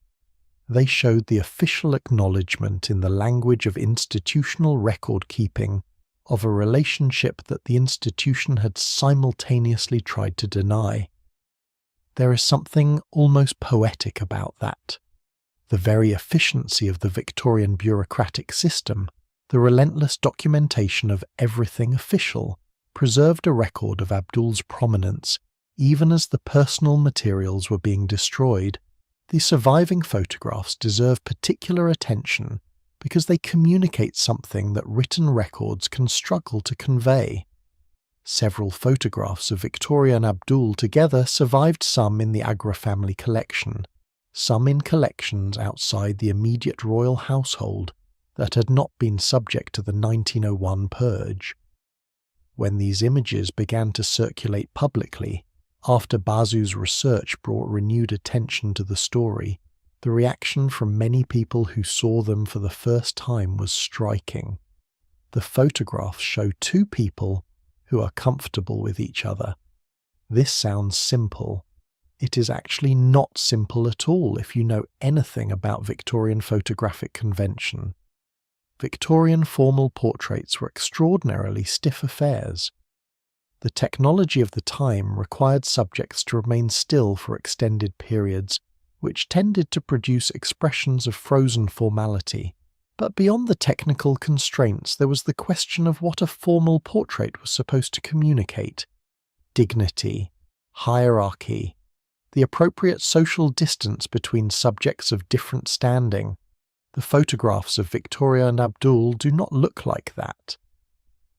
They showed the official acknowledgement in the language of institutional record-keeping of a relationship that the institution had simultaneously tried to deny. There is something almost poetic about that. The very efficiency of the Victorian bureaucratic system, the relentless documentation of everything official, preserved a record of Abdul's prominence even as the personal materials were being destroyed. The surviving photographs deserve particular attention because they communicate something that written records can struggle to convey. Several photographs of Victoria and Abdul together survived, some in the Agra family collection, some in collections outside the immediate royal household that had not been subject to the 1901 purge. When these images began to circulate publicly, after Basu's research brought renewed attention to the story, the reaction from many people who saw them for the first time was striking. The photographs show two people who are comfortable with each other. This sounds simple. It is actually not simple at all if you know anything about Victorian photographic convention. Victorian formal portraits were extraordinarily stiff affairs. The technology of the time required subjects to remain still for extended periods, which tended to produce expressions of frozen formality. But beyond the technical constraints, there was the question of what a formal portrait was supposed to communicate. Dignity, hierarchy, the appropriate social distance between subjects of different standing. The photographs of Victoria and Abdul do not look like that.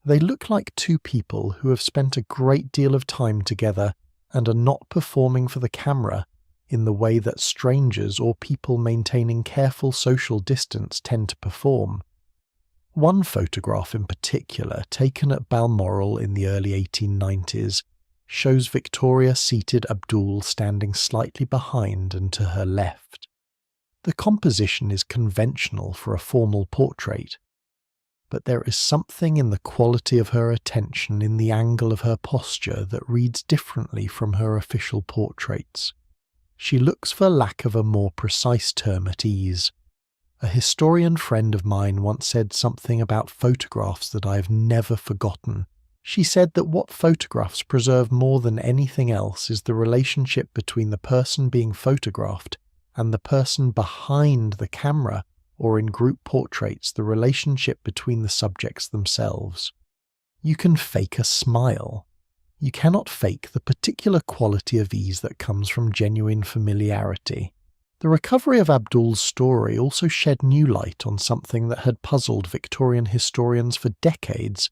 They look like two people who have spent a great deal of time together and are not performing for the camera in the way that strangers or people maintaining careful social distance tend to perform. One photograph in particular, taken at Balmoral in the early 1890s, shows Victoria seated, Abdul standing slightly behind and to her left. The composition is conventional for a formal portrait, but there is something in the quality of her attention, in the angle of her posture, that reads differently from her official portraits. She looks, for lack of a more precise term, at ease. A historian friend of mine once said something about photographs that I have never forgotten. She said that what photographs preserve more than anything else is the relationship between the person being photographed and the person behind the camera, or in group portraits, the relationship between the subjects themselves. You can fake a smile. You cannot fake the particular quality of ease that comes from genuine familiarity. The recovery of Abdul's story also shed new light on something that had puzzled Victorian historians for decades: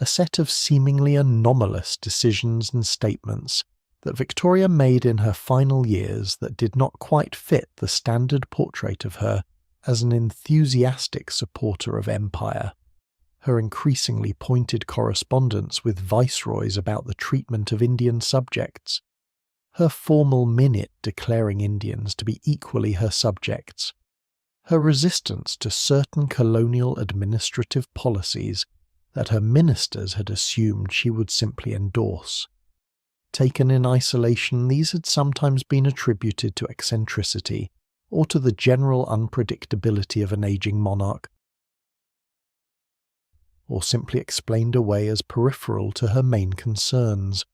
a set of seemingly anomalous decisions and statements that Victoria made in her final years that did not quite fit the standard portrait of her as an enthusiastic supporter of empire. Her increasingly pointed correspondence with viceroys about the treatment of Indian subjects, her formal minute declaring Indians to be equally her subjects, her resistance to certain colonial administrative policies that her ministers had assumed she would simply endorse. Taken in isolation, these had sometimes been attributed to eccentricity or to the general unpredictability of an aging monarch, or simply explained away as peripheral to her main concerns.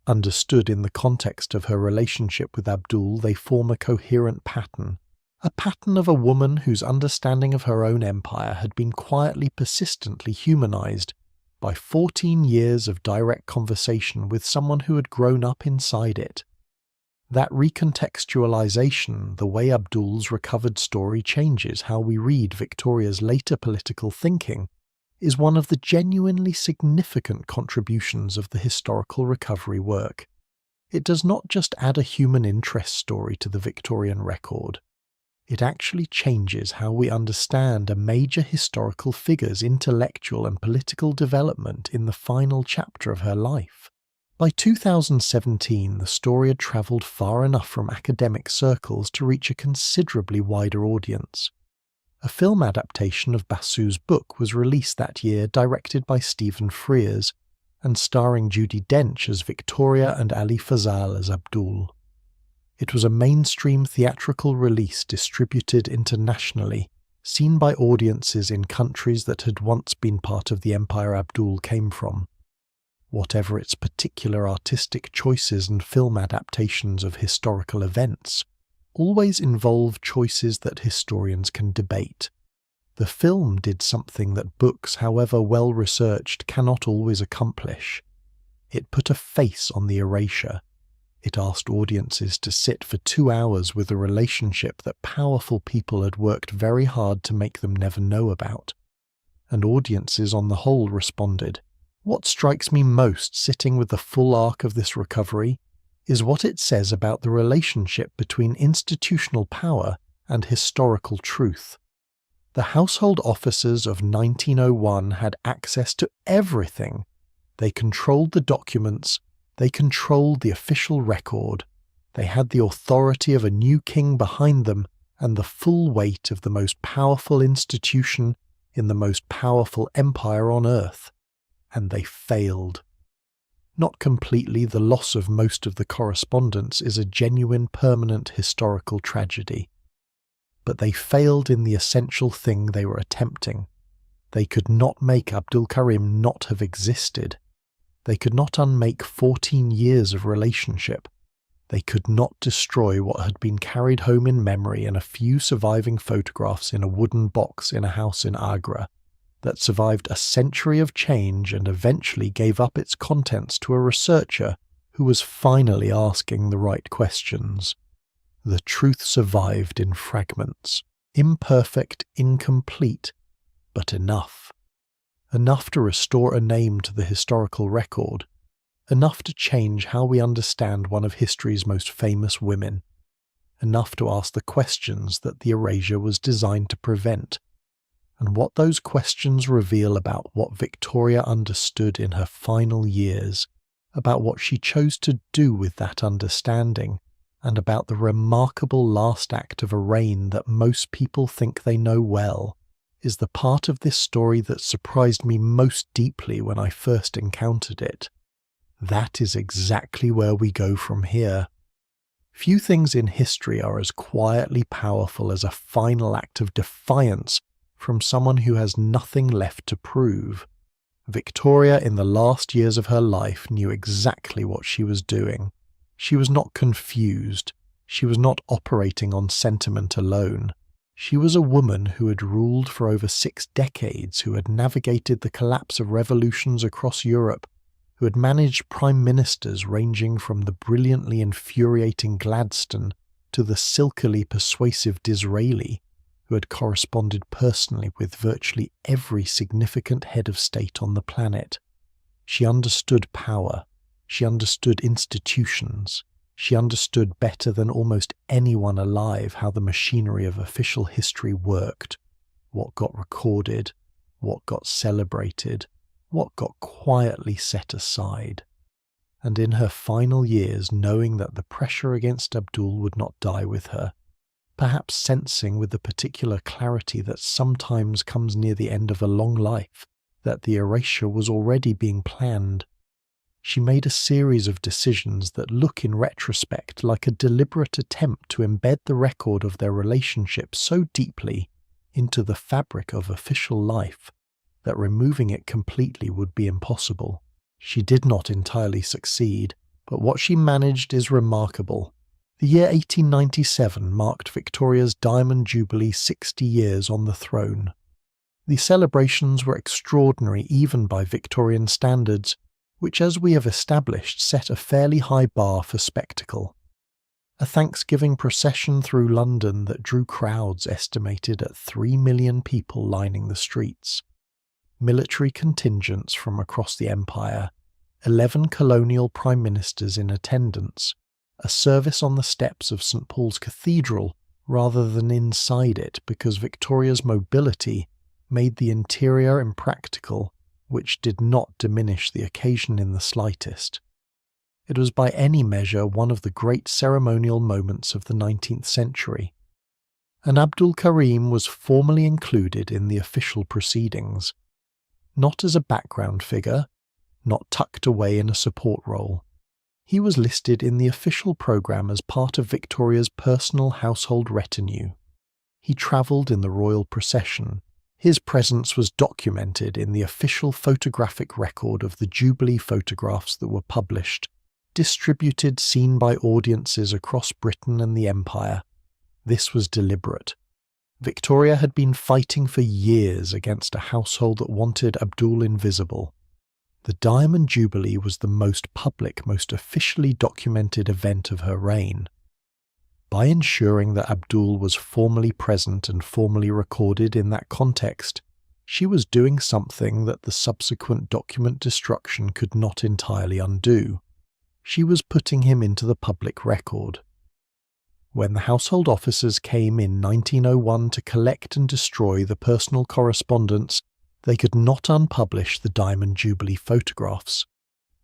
Understood in the context of her relationship with Abdul, they form a coherent pattern, a pattern of a woman whose understanding of her own empire had been quietly persistently humanized by 14 years of direct conversation with someone who had grown up inside it. That recontextualization, the way Abdul's recovered story changes how we read Victoria's later political thinking, is one of the genuinely significant contributions of the historical recovery work. It does not just add a human interest story to the Victorian record. It actually changes how we understand a major historical figure's intellectual and political development in the final chapter of her life. By 2017, the story had travelled far enough from academic circles to reach a considerably wider audience. A film adaptation of Basu's book was released that year, directed by Stephen Frears, and starring Judi Dench as Victoria and Ali Fazal as Abdul. It was a mainstream theatrical release distributed internationally, seen by audiences in countries that had once been part of the empire Abdul came from. Whatever its particular artistic choices and film adaptations of historical events, always involve choices that historians can debate. The film did something that books, however well researched, cannot always accomplish. It put a face on the erasure. It asked audiences to sit for 2 hours with a relationship that powerful people had worked very hard to make them never know about. And audiences on the whole responded. What strikes me most sitting with the full arc of this recovery is what it says about the relationship between institutional power and historical truth. The household officers of 1901 had access to everything. They controlled the documents, they controlled the official record, they had the authority of a new king behind them and the full weight of the most powerful institution in the most powerful empire on earth. And they failed. Not completely, the loss of most of the correspondence is a genuine permanent historical tragedy. But they failed in the essential thing they were attempting. They could not make Abdul Karim not have existed. They could not unmake 14 years of relationship. They could not destroy what had been carried home in memory in a few surviving photographs in a wooden box in a house in Agra, that survived a century of change and eventually gave up its contents to a researcher who was finally asking the right questions. The truth survived in fragments, imperfect, incomplete, but enough. Enough to restore a name to the historical record, enough to change how we understand one of history's most famous women, enough to ask the questions that the erasure was designed to prevent, and what those questions reveal about what Victoria understood in her final years, about what she chose to do with that understanding, and about the remarkable last act of a reign that most people think they know well, is the part of this story that surprised me most deeply when I first encountered it. That is exactly where we go from here. Few things in history are as quietly powerful as a final act of defiance from someone who has nothing left to prove. Victoria, in the last years of her life, knew exactly what she was doing. She was not confused. She was not operating on sentiment alone. She was a woman who had ruled for over 6 decades, who had navigated the collapse of revolutions across Europe, who had managed prime ministers ranging from the brilliantly infuriating Gladstone to the silkily persuasive Disraeli, who had corresponded personally with virtually every significant head of state on the planet. She understood power. She understood institutions. She understood better than almost anyone alive how the machinery of official history worked, what got recorded, what got celebrated, what got quietly set aside. And in her final years, knowing that the pressure against Abdul would not die with her, perhaps sensing with the particular clarity that sometimes comes near the end of a long life that the erasure was already being planned, she made a series of decisions that look in retrospect like a deliberate attempt to embed the record of their relationship so deeply into the fabric of official life that removing it completely would be impossible. She did not entirely succeed, but what she managed is remarkable. The year 1897 marked Victoria's Diamond Jubilee, 60 years on the throne. The celebrations were extraordinary even by Victorian standards, which, as we have established, set a fairly high bar for spectacle. A Thanksgiving procession through London that drew crowds estimated at 3 million people lining the streets. Military contingents from across the empire, 11 colonial prime ministers in attendance, a service on the steps of St. Paul's Cathedral rather than inside it because Victoria's mobility made the interior impractical, which did not diminish the occasion in the slightest. It was by any measure one of the great ceremonial moments of the 19th century, and Abdul Karim was formally included in the official proceedings, not as a background figure, not tucked away in a support role. He was listed in the official programme as part of Victoria's personal household retinue. He travelled in the royal procession. His presence was documented in the official photographic record of the Jubilee photographs that were published, distributed seen by audiences across Britain and the Empire. This was deliberate. Victoria had been fighting for years against a household that wanted Abdul invisible. The Diamond Jubilee was the most public, most officially documented event of her reign. By ensuring that Abdul was formally present and formally recorded in that context, she was doing something that the subsequent document destruction could not entirely undo. She was putting him into the public record. When the household officers came in 1901 to collect and destroy the personal correspondence, they could not unpublish the Diamond Jubilee photographs.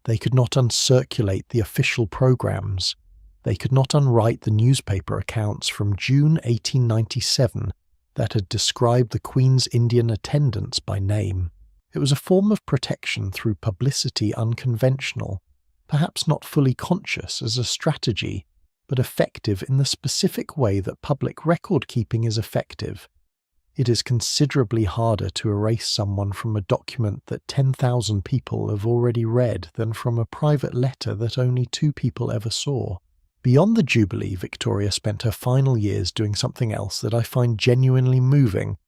They could not uncirculate the official programs. They could not unwrite the newspaper accounts from June 1897 that had described the Queen's Indian attendants by name. It was a form of protection through publicity unconventional, perhaps not fully conscious as a strategy, but effective in the specific way that public record-keeping is effective. It is considerably harder to erase someone from a document that 10,000 people have already read than from a private letter that only 2 people ever saw. Beyond the Jubilee, Victoria spent her final years doing something else that I find genuinely moving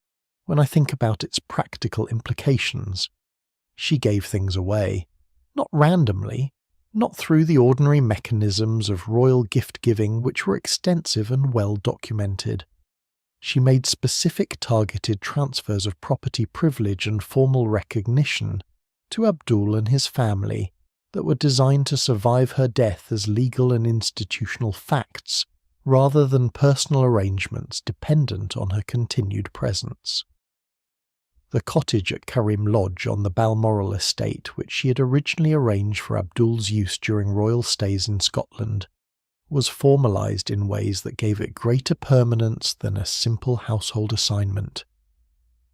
when I think about its practical implications. She gave things away, not randomly, not through the ordinary mechanisms of royal gift-giving which were extensive and well documented. She made specific targeted transfers of property privilege and formal recognition to Abdul and his family that were designed to survive her death as legal and institutional facts, rather than personal arrangements dependent on her continued presence. The cottage at Karim Lodge on the Balmoral estate, which she had originally arranged for Abdul's use during royal stays in Scotland, was formalised in ways that gave it greater permanence than a simple household assignment.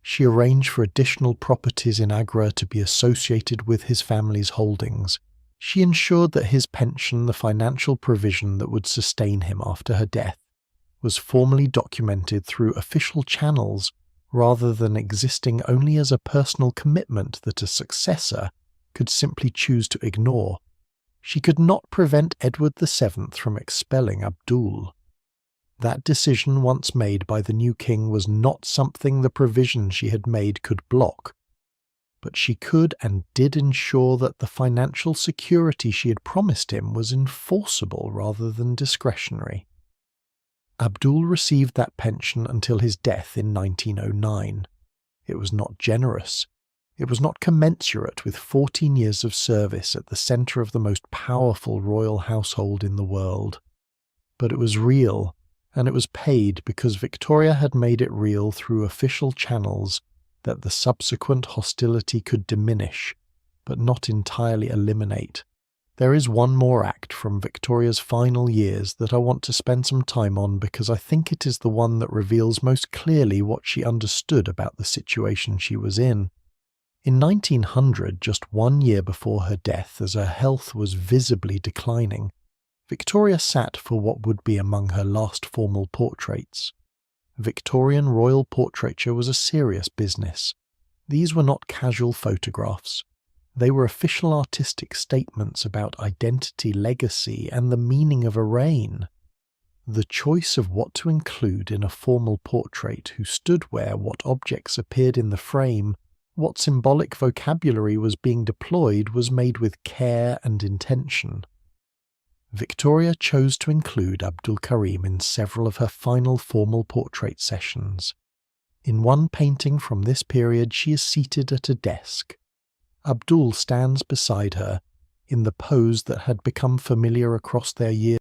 She arranged for additional properties in Agra to be associated with his family's holdings. She ensured that his pension, the financial provision that would sustain him after her death, was formally documented through official channels rather than existing only as a personal commitment that a successor could simply choose to ignore. She could not prevent Edward VII from expelling Abdul. That decision once made by the new king was not something the provision she had made could block, but she could and did ensure that the financial security she had promised him was enforceable rather than discretionary. Abdul received that pension until his death in 1909. It was not generous. It was not commensurate with 14 years of service at the centre of the most powerful royal household in the world. But it was real, and it was paid because Victoria had made it real through official channels that the subsequent hostility could diminish, but not entirely eliminate. There is one more act from Victoria's final years that I want to spend some time on because I think it is the one that reveals most clearly what she understood about the situation she was in. In 1900, just 1 year before her death, as her health was visibly declining, Victoria sat for what would be among her last formal portraits. Victorian royal portraiture was a serious business. These were not casual photographs. They were official artistic statements about identity, legacy, and the meaning of a reign. The choice of what to include in a formal portrait, who stood where, what objects appeared in the frame, what symbolic vocabulary was being deployed was made with care and intention. Victoria chose to include Abdul Karim in several of her final formal portrait sessions. In one painting from this period, she is seated at a desk. Abdul stands beside her, in the pose that had become familiar across their years.